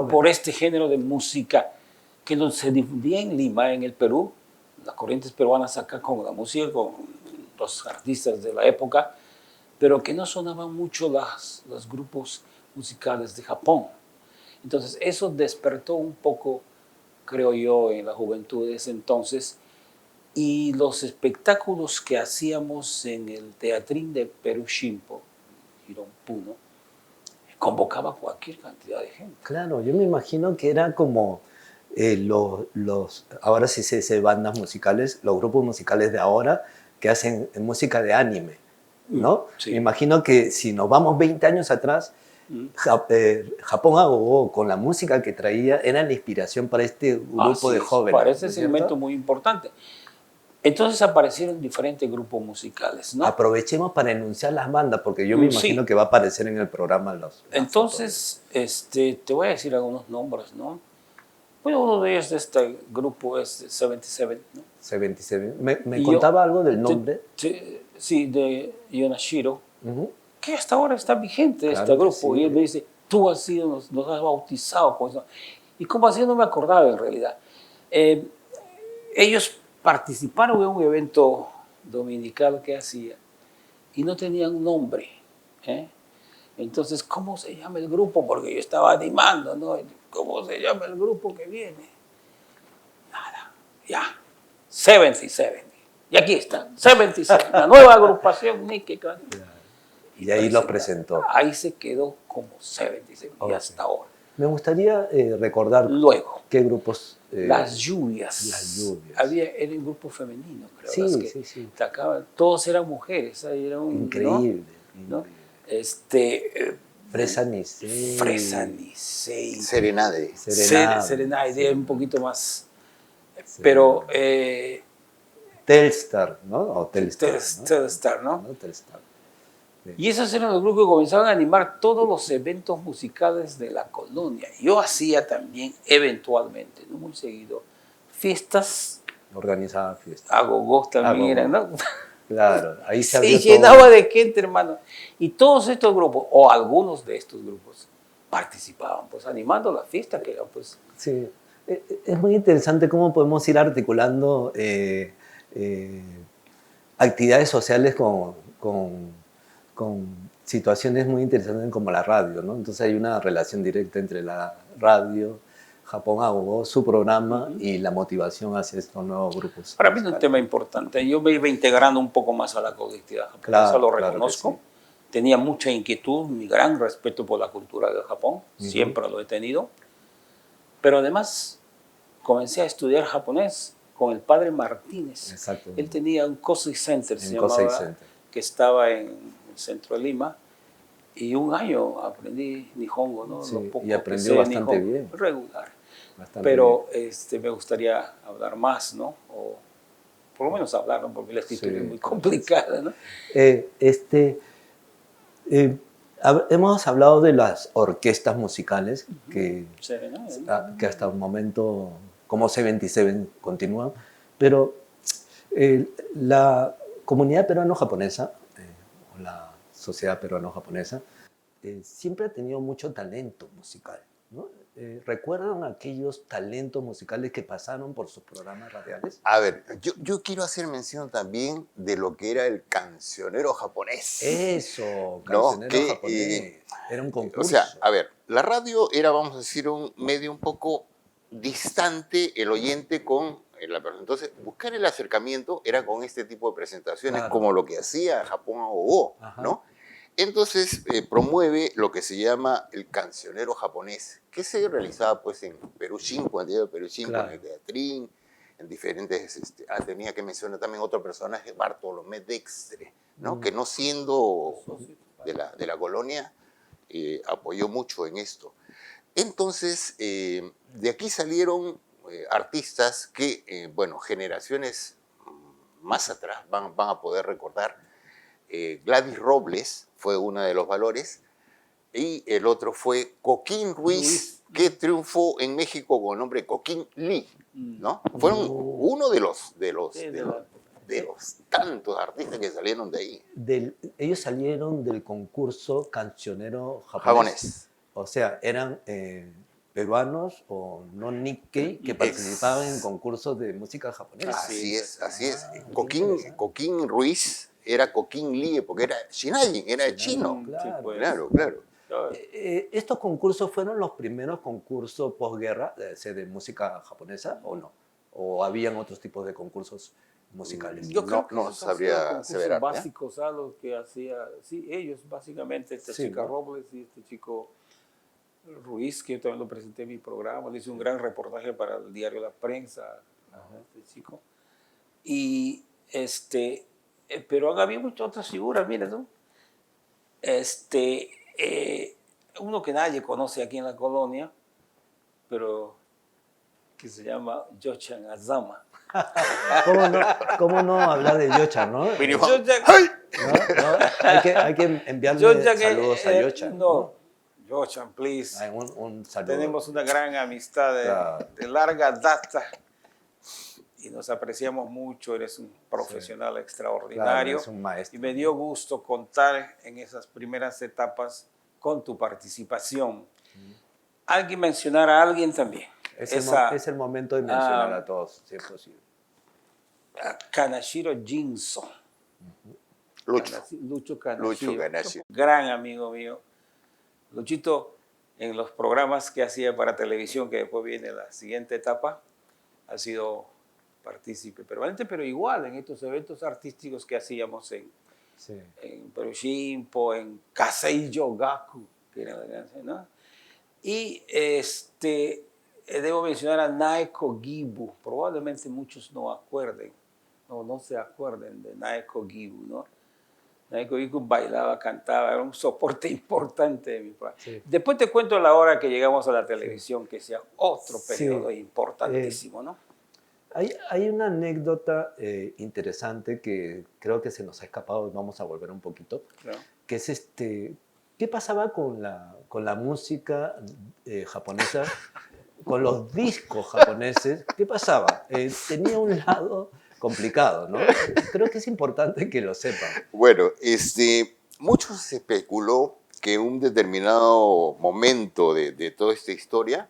por este género de música que no se difundía en Lima, en el Perú. Las corrientes peruanas acá con la música, con los artistas de la época, pero que no sonaban mucho los grupos musicales de Japón. Entonces eso despertó un poco, creo yo, en la juventud de ese entonces, y los espectáculos que hacíamos en el teatrín de Perú Shimpo, Girón Puno, convocaba cualquier cantidad de gente. Claro, yo me imagino que era como ahora sí se dice bandas musicales, los grupos musicales de ahora que hacen música de anime, ¿no? Sí. Me imagino que si nos vamos 20 años atrás, Japón Agogó, con la música que traía, era la inspiración para este grupo Así de es, jóvenes. para ¿no ese es cierto? segmento muy importante. Entonces aparecieron diferentes grupos musicales, ¿no? Aprovechemos para enunciar las bandas, porque yo me imagino Sí. que va a aparecer en el programa las Entonces, te voy a decir algunos nombres, ¿no? Bueno, uno de ellos de este grupo es 77, ¿no? 77. Me Y contaba yo- algo del nombre. sí, de Yonashiro, Ujú. que hasta ahora está vigente Claro este que grupo. sí. Y él me dice, tú has sido, nos has bautizado con eso. Y como así no me acordaba en realidad. Eh, ellos participaron en un evento dominical que hacía y no tenían un nombre. ¿Eh? Entonces, ¿cómo se llama el grupo? Porque yo estaba animando, ¿no? ¿Cómo se llama el grupo que viene? Nada, ya, 77. Y aquí está, 77, la nueva agrupación Nikkei. Y ahí lo presentó. Ahí se quedó como 77 y Ok. hasta ahora. Me gustaría recordar Luego, qué grupos. las lluvias. Las lluvias. Era un grupo femenino, creo. Sí, las que sí, sí. todos eran mujeres. Era Increíble. ¿no? Fresa Nisei. Fresa Nisei. Serenade. Serenade, un poquito más. Pero Telstar, ¿no? O Telstar. Telstar, ¿no? Telstar. Y esos eran los grupos que comenzaban a animar todos los eventos musicales de la colonia. Yo hacía también, eventualmente, no muy seguido, fiestas, Organizaba fiestas. agogós también eran, ¿no? Claro, ahí se Se abrió llenaba todo. de gente, hermano. Y todos estos grupos, o algunos de estos grupos, participaban, pues animando la fiesta, que era pues... Sí, es muy interesante cómo podemos ir articulando actividades sociales con situaciones muy interesantes como la radio, ¿no? Entonces hay una relación directa entre la radio, Japón Agogó, su programa y la motivación hacia estos nuevos grupos. Para mí es un tema importante. Yo me iba integrando un poco más a la colectividad japonesa, Claro, lo claro que reconozco. sí. Tenía mucha inquietud, mi gran respeto por la cultura de Japón, siempre lo he tenido. Pero además comencé a estudiar japonés con el padre Martínez. Exacto. Él tenía un Kosei Center, se Kosei llamaba, Center. que estaba en el centro de Lima. Y un año aprendí Nihongo, ¿no? Sí, Lo poco y que aprendió sé bastante Nihongo, bien. regular. Bastante Pero me gustaría hablar más, ¿no? O por lo menos hablar, ¿no? Porque la escritura Sí, es muy claro. complicada, ¿no? Hemos hablado de las orquestas musicales que Serenade, ¿no? que hasta el momento, como C27, continúan, pero la comunidad peruano-japonesa, o la sociedad peruano-japonesa, siempre ha tenido mucho talento musical, ¿no? ¿Recuerdan aquellos talentos musicales que pasaron por sus programas radiales? A ver, yo quiero hacer mención también de lo que era el cancionero japonés. Eso, ¿No? cancionero Que, japonés. Era un concurso. O sea, a ver, la radio era, vamos a decir, un medio un poco distante el oyente con la persona. Entonces, buscar el acercamiento era con este tipo de presentaciones, Claro. como lo que hacía Japón Agogó, Ajá. ¿no? Entonces, promueve lo que se llama el cancionero japonés, que se realizaba pues en Perú 5, en el Perú 5, Claro. en el Teatrín, en diferentes... tenía que mencionar también otro personaje, Bartolomé Dextre, ¿no? Que no siendo de la colonia, apoyó mucho en esto. Entonces, de aquí salieron artistas que, bueno, generaciones más atrás van a poder recordar. Gladys Robles fue uno de los valores y el otro fue Coquín Ruiz, que triunfó en México con el nombre Coquín Lee, ¿no? Fueron uno de los tantos artistas que salieron de ahí. Ellos salieron del concurso cancionero japonés. Japonés. O sea, eran peruanos o no Nikkei que participaban en concursos de música japonesa. Así es, así es. Interesante. Coquín Ruiz era Coquín Lee porque era Shinajin, era chino. Claro. pues. Claro. ¿Estos concursos fueron los primeros concursos posguerra de música japonesa o no? ¿O habían otros tipos de concursos musicales? Yo creo que no esos sabría han sido concursos aseverar, ¿eh? básicos a los que hacía, sí, ellos básicamente, esta Sí, chica ¿no? Robles y este chico Ruiz, que yo también lo presenté en mi programa, le hice un gran reportaje para el diario La Prensa, este chico. Y pero han habido muchas otras figuras, mira, ¿no? uno que nadie conoce aquí en la colonia, pero que se llama Yochan Azama. ¿Cómo no hablar de Yocha, no? Mínimo. Yochan- ¿No? Hay que enviarle Yochan, saludos a Yocha. no, Yochan, please. Ay, un saludo. Tenemos una gran amistad Claro. de larga data y nos apreciamos mucho. Eres un profesional Claro, extraordinario. es un maestro. Y me dio gusto contar en esas primeras etapas con tu participación. Alguien mencionar a alguien también. Es el momento de mencionar a todos, si es posible. A Kanashiro Jinso. Lucho Kanashiro. Gran amigo mío. Luchito, en los programas que hacía para televisión, que después viene la siguiente etapa, ha sido partícipe permanente, pero igual en estos eventos artísticos que hacíamos en Perushimpo, en Kasei Yogaku, que era la canción, ¿no? Y debo mencionar a Naeko Gibu. Probablemente muchos no se acuerden de Naeko Gibu, ¿no? Naeko Gibu bailaba, cantaba, era un soporte importante de mi programa. Sí. Después te cuento la hora que llegamos a la televisión, que sea otro periodo importantísimo, ¿no? Hay una anécdota interesante que creo que se nos ha escapado, vamos a volver un poquito, claro. Que es ¿qué pasaba con la música japonesa, con los discos japoneses? ¿Qué pasaba? Tenía un lado complicado, ¿no? Creo que es importante que lo sepan. Bueno, mucho se especuló que en un determinado momento de toda esta historia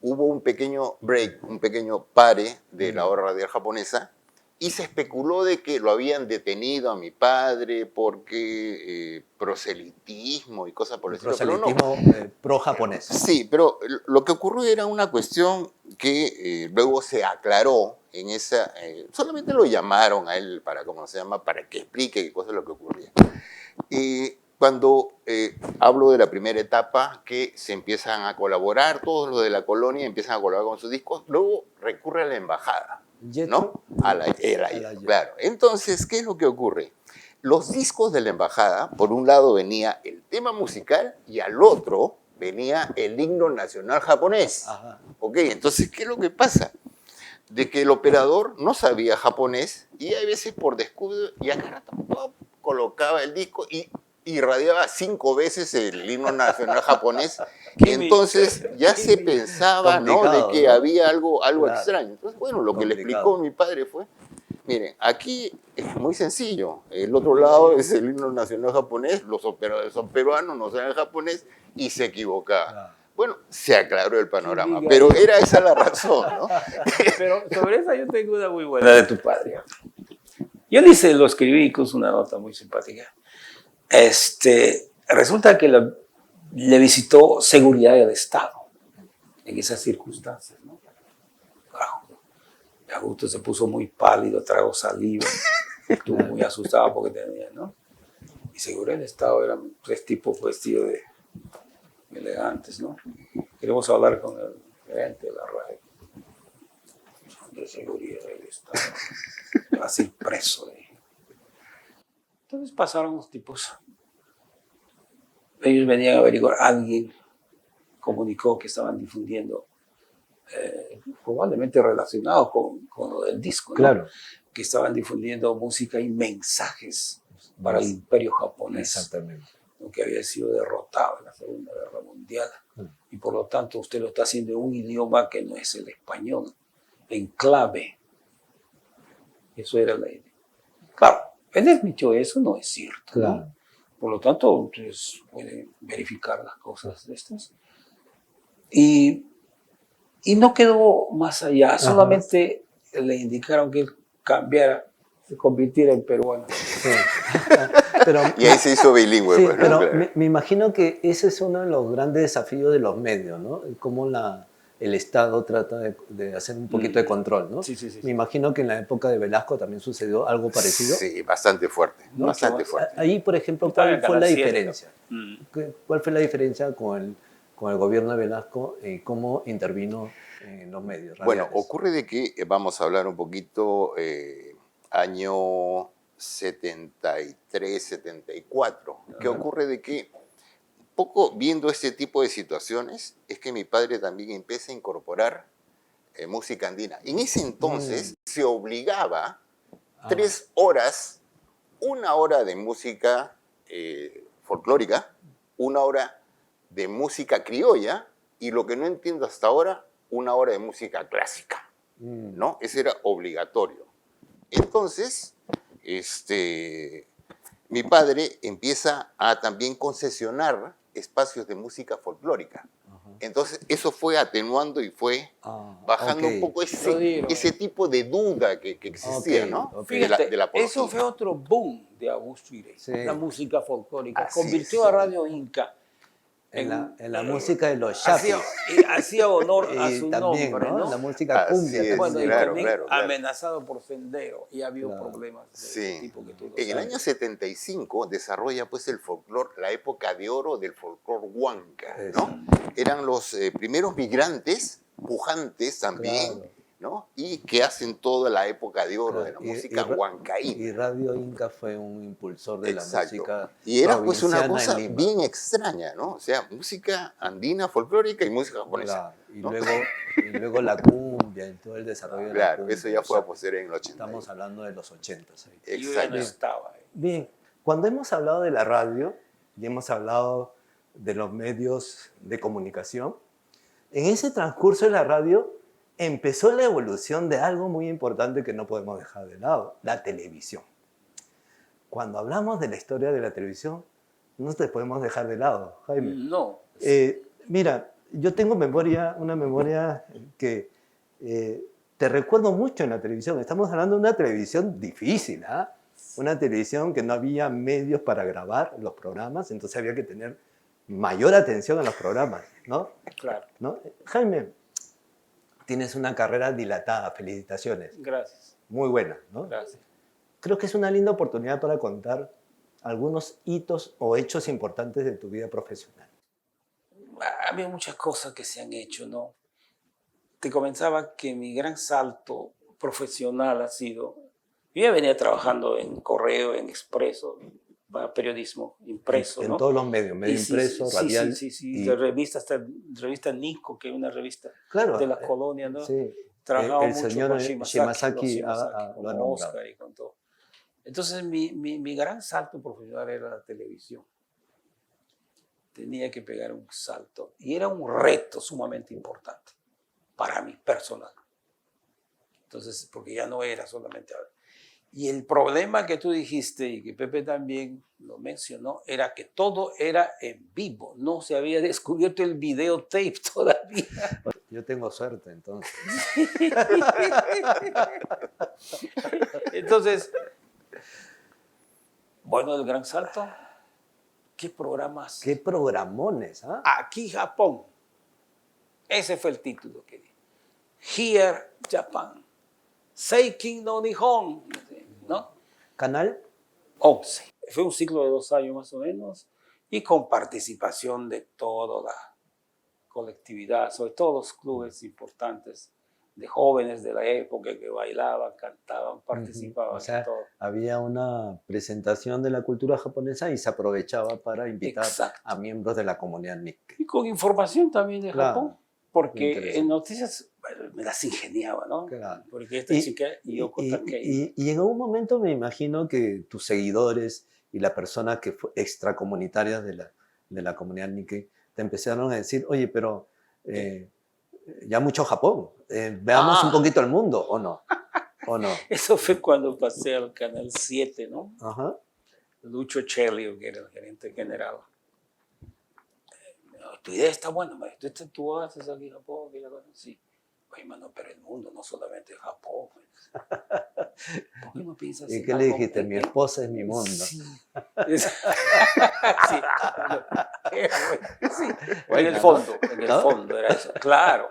hubo un pequeño break, un pequeño pare de la obra radial japonesa, y se especuló de que lo habían detenido a mi padre porque proselitismo y cosas por el estilo. Proselitismo pro-japonés. Sí, pero lo que ocurrió era una cuestión que luego se aclaró en esa... solamente lo llamaron a él para que explique qué cosa es lo que ocurría. Cuando hablo de la primera etapa, que se empiezan a colaborar, todos los de la colonia empiezan a colaborar con sus discos, luego recurre a la embajada, ¿no? Claro. Entonces, ¿qué es lo que ocurre? Los discos de la embajada, por un lado venía el tema musical y al otro venía el himno nacional japonés. Ajá. ¿Ok? Entonces, ¿qué es lo que pasa? De que el operador no sabía japonés y a veces por descuido y acá colocaba el disco y irradiaba 5 veces el himno nacional japonés. Entonces ya se pensaba, ¿no?, de que había algo claro, extraño. Entonces, bueno, lo que le explicó mi padre fue, miren, aquí es muy sencillo. El otro lado es el himno nacional japonés, los operadores son peruanos, no saben japonés, y se equivocaba. Bueno, se aclaró el panorama, pero era esa la razón, ¿no? Pero sobre esa yo tengo una muy buena de tu padre. Yo lo escribí con una nota muy simpática. Resulta que le visitó seguridad del Estado en esas circunstancias, ¿no? Augusto se puso muy pálido, tragó saliva, estuvo muy asustado porque tenía, ¿no? Y seguridad del Estado eran 3 tipos vestidos de elegantes, ¿no? Queremos hablar con el gerente de la radio. De seguridad del Estado. Así preso. Entonces pasaron los tipos. Ellos venían a averiguar. Alguien comunicó que estaban difundiendo, probablemente relacionado con lo del disco, ¿no? Claro. Que estaban difundiendo música y mensajes para el imperio japonés. Exactamente. Que había sido derrotado en la Segunda Guerra Mundial. Y por lo tanto usted lo está haciendo en un idioma que no es el español, en clave. Eso era la idea. Claro, él admitió eso, no es cierto. Claro. ¿No? Por lo tanto, ustedes pueden verificar las cosas de estas. Y no quedó más allá, solamente le indicaron que él cambiara, se convirtiera en peruano. Sí. Y ahí se hizo bilingüe. Sí, pues, ¿no? pero Claro. me imagino que ese es uno de los grandes desafíos de los medios, ¿no? Cómo el Estado trata de hacer un poquito de control, ¿no? Sí. Me imagino que en la época de Velasco también sucedió algo parecido. Sí, bastante fuerte, ¿no? Bastante fuerte. Ahí, por ejemplo, ¿cuál fue la diferencia? ¿Cuál fue la diferencia con el gobierno de Velasco y cómo intervino en los medios radiales? Bueno, ocurre de que vamos a hablar un poquito año 73, 74. ¿Qué ocurre de que poco viendo este tipo de situaciones, es que mi padre también empieza a incorporar música andina. En ese entonces se obligaba 3 horas, 1 hora de música folclórica, 1 hora de música criolla y lo que no entiendo hasta ahora, 1 hora de música clásica, ¿no? Ese era obligatorio. Entonces, mi padre empieza a también concesionar espacios de música folclórica. Entonces, eso fue atenuando y fue bajando un poco ese tipo de duda que existía, ¿no? Fíjate, De la eso fue otro boom de Augusto Iré, la música folclórica. Así Convirtió a Radio Inca en la música de los chapis. Hacía honor a su también, nombre, ¿no? La música cumbia. Así es, Bueno, y claro, también claro. amenazado por Sendero y había problemas de ese tipo que tú lo En el sabes. año 75 desarrolla pues el folclore, la época de oro del folclore huanca, ¿no? Eran los primeros migrantes, pujantes también, Claro. ¿no? Y que hacen toda la época de oro de la música huancaína. Y Radio Inca fue un impulsor de la música Y era pues una provinciana cosa en Lima. bien extraña, ¿no? O sea, música andina, folclórica y música japonesa. Claro. ¿no? Y luego la cumbia y todo el desarrollo de la Claro, cumbia. eso ya fue a posterior en el 80. Estamos hablando de los 80. Ahí. Yo ya no Exacto. estaba ahí. Bien, cuando hemos hablado de la radio y hemos hablado de los medios de comunicación, en ese transcurso de la radio empezó la evolución de algo muy importante que no podemos dejar de lado, la televisión. Cuando hablamos de la historia de la televisión, no te podemos dejar de lado, Jaime. No. Mira, yo tengo una memoria que te recuerdo mucho en la televisión. Estamos hablando de una televisión difícil, ¿ah? Una televisión que no había medios para grabar los programas, entonces había que tener mayor atención a los programas, ¿no? Claro. ¿No? Jaime, tienes una carrera dilatada, felicitaciones. Gracias. Muy buena, ¿no? Gracias. Creo que es una linda oportunidad para contar algunos hitos o hechos importantes de tu vida profesional. Había muchas cosas que se han hecho, ¿no? Te comenzaba que mi gran salto profesional ha sido... Yo ya venía trabajando en correo, en expreso, periodismo impreso, En ¿no? todos los medios, medio impreso, radial. Sí. De revista, hasta revista Nico, que es una revista Claro, de la colonia, ¿no? Sí. Trabajaba El mucho señor con Shimazaki lo ha lo ha nombrado. nombrado. Oscar y con todo. Entonces, mi gran salto profesional era la televisión. Tenía que pegar un salto. Y era un reto sumamente importante para mí, personal. Entonces, porque ya no era solamente... Y el problema que tú dijiste, y que Pepe también lo mencionó, era que todo era en vivo. No se había descubierto el videotape todavía. Yo tengo suerte, entonces. Entonces, bueno, el gran salto. ¿Qué programas? ¡Qué programones! ¿Ah? Aquí Japón. Ese fue el título que di. Here Japan. Seikin no Nihon. ¿No? ¿Canal? 11. Fue un ciclo de 2 años más o menos y con participación de toda la colectividad, sobre todo los clubes importantes de jóvenes de la época que bailaban, cantaban, participaban. O sea, en todo. había una presentación de la cultura japonesa y se aprovechaba para invitar Exacto. a miembros de la comunidad Nikkei. Y con información también de Claro. Japón, porque Interesante. en noticias bueno, me las ingeniaba, ¿no? Claro. Porque esta chica Yoko Takei. Y en algún momento me imagino que tus seguidores y la persona que fue extracomunitaria de la comunidad Nikkei te empezaron a decir, oye, pero ya mucho Japón, veamos un poquito el mundo, ¿o no? ¿O no? Eso fue cuando pasé al Canal 7, ¿no? Ajá. Lucho Chelio, que era el gerente general. Tu idea está buena, maestro. Tú haces aquí en Japón, que la cosa sí. Oye, mano, pero el mundo, no solamente Japón. ¿Por qué no piensas ¿Y en qué le algo dijiste? Mi esposa es mi mundo. Sí. Sí. Sí. Bueno, En el fondo, ¿no? en el ¿No? fondo era eso. Claro.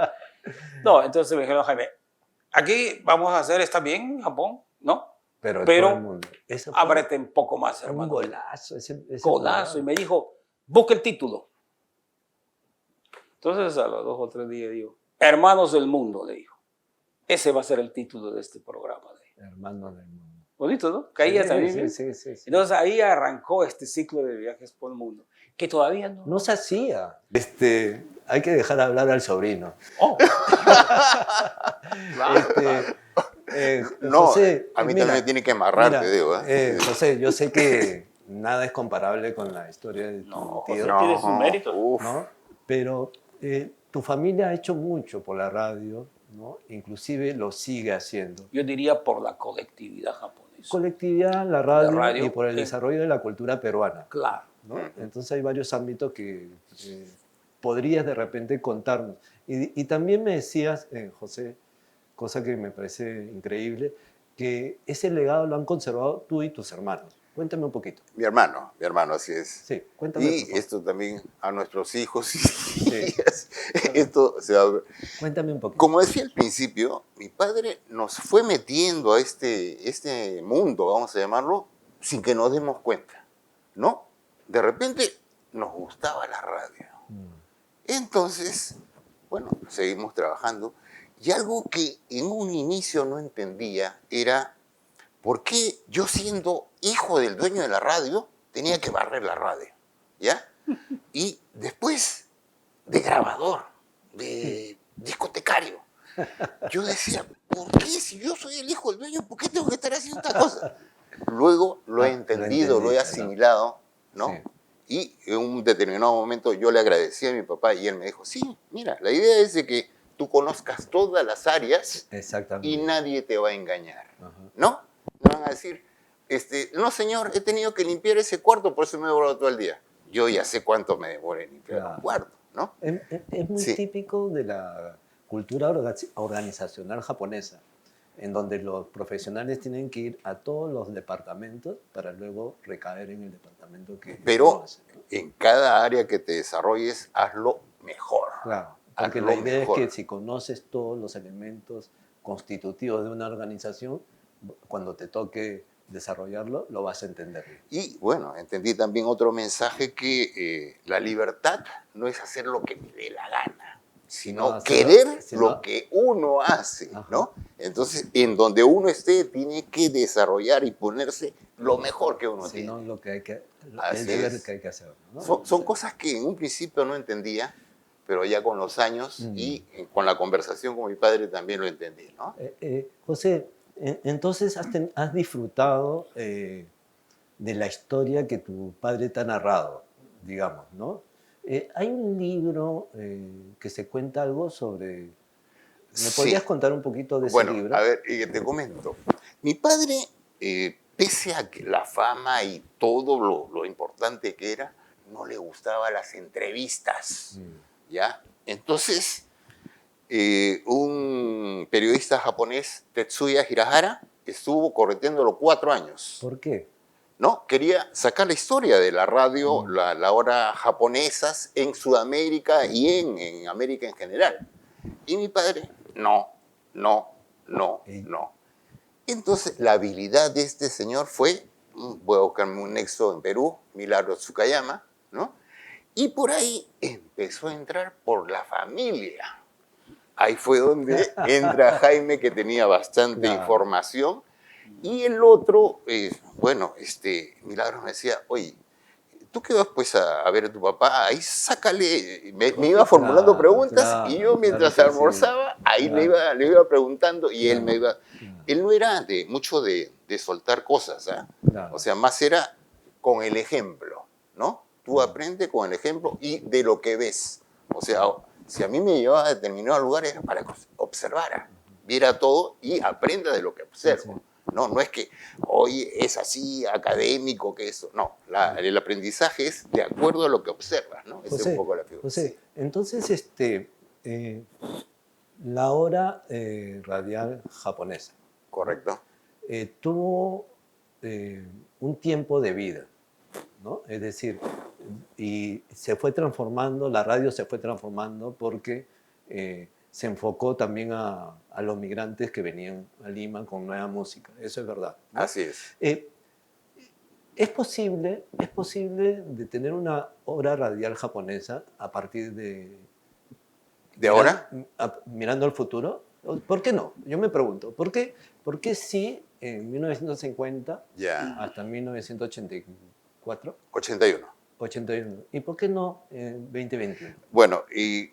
No, entonces me dijeron, Jaime, aquí vamos a hacer, está bien, Japón, ¿no? Pero Pero todo el mundo. Eso fue ábrete un poco más, un hermano. golazo. Ese Golazo. Y programa. me dijo, busca el título. Entonces a los 2 o 3 días digo, Hermanos del Mundo, le dijo. Ese va a ser el título de este programa. Hermanos del mundo. Bonito, ¿no? Caía Sí, también. sí. Entonces ahí arrancó este ciclo de viajes por el mundo. Que todavía no. No se hacía. Hay que dejar hablar al sobrino. Oh. No, José, a mí mira, también me tiene que amarrar, te digo. José, yo sé que nada es comparable con la historia de tu No, tío, José tiene sus méritos. Uf. ¿no? Pero tu familia ha hecho mucho por la radio, ¿no? Inclusive lo sigue haciendo. Yo diría por la colectividad japonesa. Colectividad, la radio, La radio, y por el desarrollo de la cultura peruana, Claro. ¿no? Entonces hay varios ámbitos que podrías de repente contarnos. Y también me decías, José, cosa que me parece increíble, que ese legado lo han conservado tú y tus hermanos. Cuéntame un poquito. Mi hermano, así es. Sí, cuéntame. Y por favor. esto también a nuestros hijos. Sí. Esto se va a ver. Cuéntame un poquito. Como decía al principio, mi padre nos fue metiendo a este mundo, vamos a llamarlo, sin que nos demos cuenta, ¿no? De repente nos gustaba la radio. Entonces, bueno, seguimos trabajando. Y algo que en un inicio no entendía era por qué yo, siendo hijo del dueño de la radio, tenía que barrer la radio, ¿ya? Y después de grabador, de discotecario. Yo decía, ¿por qué si yo soy el hijo del dueño, por qué tengo que estar haciendo esta cosa? Luego lo he entendido, lo he asimilado, ¿no? Sí. Y en un determinado momento yo le agradecí a mi papá y él me dijo, sí, mira, la idea es de que tú conozcas todas las áreas Exactamente. y nadie te va a engañar, Ajá. ¿no? No van a decir, no señor, he tenido que limpiar ese cuarto, por eso me he demorado todo el día. Yo ya sé cuánto me demoré en limpiar Claro. un cuarto, ¿no? Es muy Sí. típico de la cultura organizacional japonesa, en donde los profesionales tienen que ir a todos los departamentos para luego recaer en el departamento que Pero conocen, ¿no? en cada área que te desarrolles, hazlo mejor. Claro, porque hazlo la idea mejor. es que si conoces todos los elementos constitutivos de una organización, cuando te toque desarrollarlo, lo vas a entender bien. Y bueno, entendí también otro mensaje que la libertad no es hacer lo que me dé la gana, sino No, querer sino- lo que uno hace, Ajá. ¿no? Entonces, en donde uno esté, tiene que desarrollar y ponerse lo mejor que uno Sino tiene. lo que hay que, Así el deber es. que hay que hacer, ¿no? Son cosas que en un principio no entendía, pero ya con los años y con la conversación con mi padre también lo entendí, ¿no? José, entonces has disfrutado de la historia que tu padre te ha narrado, digamos, ¿no? Hay un libro que se cuenta algo sobre... ¿Me podrías Sí. contar un poquito de ese Bueno, libro? a ver, te comento. Mi padre, pese a que la fama y todo lo importante que era, no le gustaban las entrevistas, ¿ya? Entonces, un periodista japonés, Tetsuya Hirahara, estuvo correteándolo 4 años. ¿Por qué? ¿No? Quería sacar la historia de la radio, la hora japonesas en Sudamérica y en América en general. Y mi padre, no. Entonces, la habilidad de este señor fue, voy a buscarme un nexo en Perú, Milagro Tsukayama, ¿no? Y por ahí empezó a entrar por la familia. Ahí fue donde entra Jaime, que tenía bastante Claro. información. Y el otro, Milagros me decía, oye, tú que vas pues a ver a tu papá, ahí sácale, me iba formulando Claro, preguntas claro, y yo mientras claro que sí. almorzaba, ahí Claro. le iba preguntando y él Claro, me iba... claro. Él no era mucho de soltar cosas, ¿ah? Claro. O sea, más era con el ejemplo, ¿no? Tú aprendes con el ejemplo y de lo que ves. O sea, si a mí me llevaba a determinados lugares era para que observara, viera todo y aprenda de lo que observo. Sí. No es que, oye, es así, académico, que eso. No, el aprendizaje es de acuerdo a lo que observas, ¿no? Esa es un poco la figura. José, entonces, la hora radial japonesa Correcto. tuvo un tiempo de vida, ¿no? Es decir, y se fue transformando, la radio se fue transformando porque se enfocó también a los migrantes que venían a Lima con nueva música. Eso es verdad, ¿no? Así es. ¿Es posible de tener una hora radial japonesa a partir de... ¿De ahora? Mirando al futuro? ¿Por qué no? Yo me pregunto, ¿por qué sí en 1950 Ya. hasta 1984, 81. 81. ¿Y por qué no en 2021? Bueno, y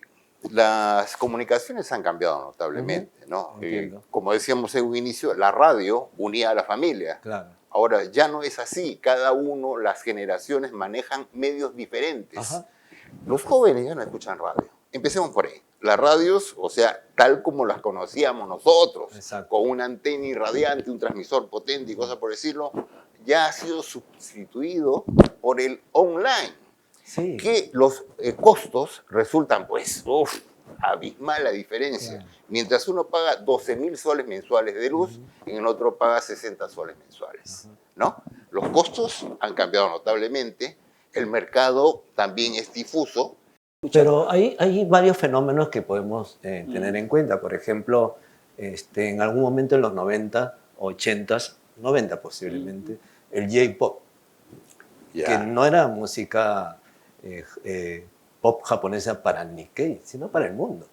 las comunicaciones han cambiado notablemente, ¿no? Entiendo. Como decíamos en un inicio, la radio unía a la familia. Claro. Ahora ya no es así. Cada uno, las generaciones manejan medios diferentes. Ajá. Los jóvenes ya no escuchan radio. Empecemos por ahí. Las radios, o sea, tal como las conocíamos nosotros, Exacto. con una antena irradiante, un transmisor potente y cosas por decirlo, ya ha sido sustituido por el online. Sí. Que los costos resultan, pues, abismal la diferencia. Claro. Mientras uno paga 12.000 soles mensuales de luz, en el otro paga 60 soles mensuales, ¿no? Los costos han cambiado notablemente, el mercado también es difuso. Pero hay varios fenómenos que podemos tener en cuenta. Por ejemplo, en algún momento en los 90, 80, 90 posiblemente, el J-Pop, que no era música pop japonesa para el Nikkei, sino para el mundo,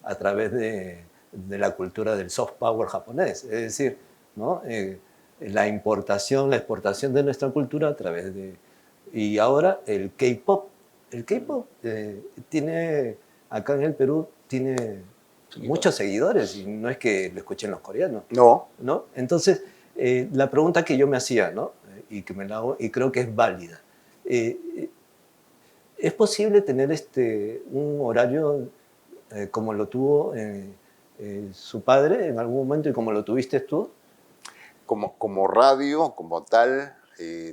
a través de la cultura del soft power japonés. Es decir, ¿no? La importación, la exportación de nuestra cultura a través de... Y ahora el K-pop. El K-pop tiene, acá en el Perú, tiene muchos seguidores y no es que lo escuchen los coreanos. No. ¿No? Entonces, la pregunta que yo me hacía, ¿no? Y que me la hago, y creo que es válida. ¿Es posible tener un horario como lo tuvo su padre en algún momento y como lo tuviste tú? Como radio, como tal,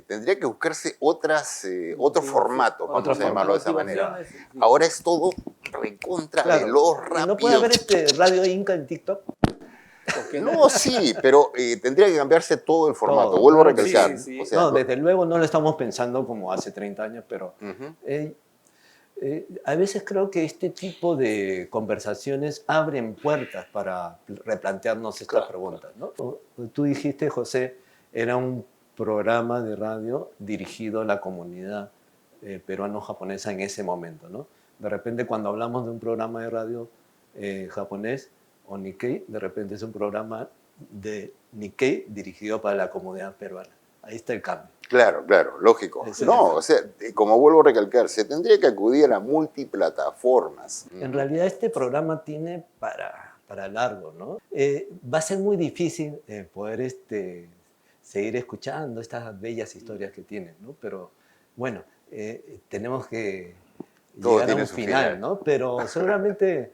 tendría que buscarse otro formato, vamos a llamarlo de esa manera. Ahora es todo recontra veloz, rápido. ¿No puede haber Radio Inca en TikTok? No, sí, pero tendría que cambiarse todo el formato. Todo. Vuelvo a recalcar. Sí, sí. O sea, no, desde luego no lo estamos pensando como hace 30 años, pero a veces creo que este tipo de conversaciones abren puertas para replantearnos estas preguntas, ¿no? Tú dijiste, José, era un programa de radio dirigido a la comunidad peruano-japonesa en ese momento, ¿no? De repente, cuando hablamos de un programa de radio japonés o Nikkei, de repente es un programa de Nikkei dirigido para la comunidad peruana. Ahí está el cambio. Claro, lógico. No, o sea, como vuelvo a recalcar, se tendría que acudir a multiplataformas. En realidad este programa tiene para largo, ¿no? Va a ser muy difícil poder seguir escuchando estas bellas historias que tienen, ¿no? Pero bueno, tenemos que llegar a un final, ¿no? Pero seguramente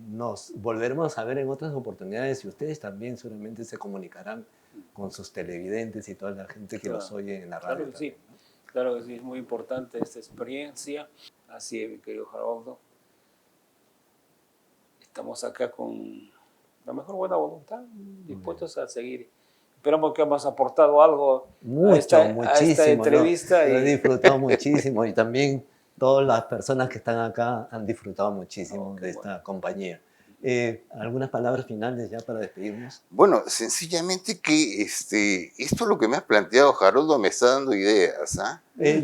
nos volveremos a ver en otras oportunidades y ustedes también seguramente se comunicarán con sus televidentes y toda la gente que los oye en la radio. Claro que sí, ¿no? Claro que sí, es muy importante esta experiencia. Así es, mi querido Gerardo. Estamos acá con la mejor buena voluntad, dispuestos a seguir. Esperamos que hemos aportado algo a esta entrevista. ¿no? Lo he disfrutado muchísimo y también todas las personas que están acá han disfrutado muchísimo de esta compañía. ¿Algunas palabras finales ya para despedirnos? Bueno, sencillamente que esto lo que me has planteado, Haroldo, me está dando ideas.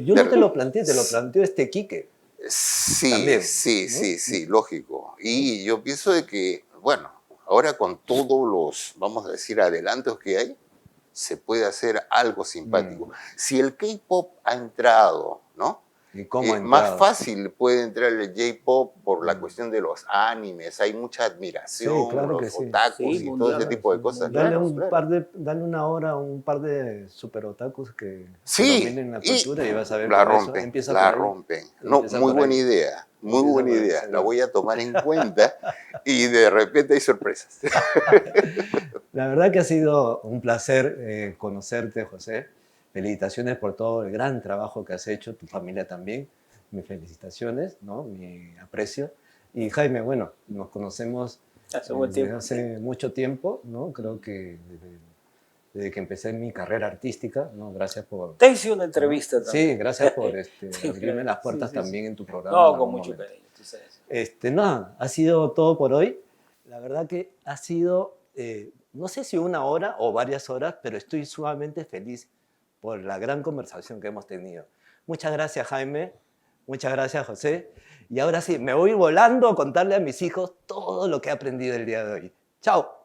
Yo no te lo planteé, te lo planteó Quique. Sí, también, sí, lógico. Y yo pienso de que, bueno, ahora con todos los, vamos a decir, adelantos que hay, se puede hacer algo simpático. Si el K-pop ha entrado, ¿no? ¿Y cómo más fácil puede entrar el J-pop por la cuestión de los animes. Hay mucha admiración, claro los otakus y todo ese tipo de cosas. Dale una hora a un par de super otakus que dominen la cultura y vas a ver la rompen. No, muy buena idea. Muy buena idea. La voy a tomar en cuenta y de repente hay sorpresas. La verdad que ha sido un placer conocerte, José. Felicitaciones por todo el gran trabajo que has hecho, tu familia también. Mis felicitaciones, ¿no? Mi aprecio. Y Jaime, bueno, nos conocemos desde hace mucho tiempo, ¿no? Creo que desde que empecé mi carrera artística, ¿no? Gracias por... Te hice una entrevista también. Sí, gracias por abrirme las puertas también en tu programa. No, con mucho cariño, tú sabes. Nada, ha sido todo por hoy. La verdad que ha sido, no sé si una hora o varias horas, pero estoy sumamente feliz por la gran conversación que hemos tenido. Muchas gracias, Jaime. Muchas gracias, José. Y ahora sí, me voy volando a contarle a mis hijos todo lo que he aprendido el día de hoy. ¡Chao!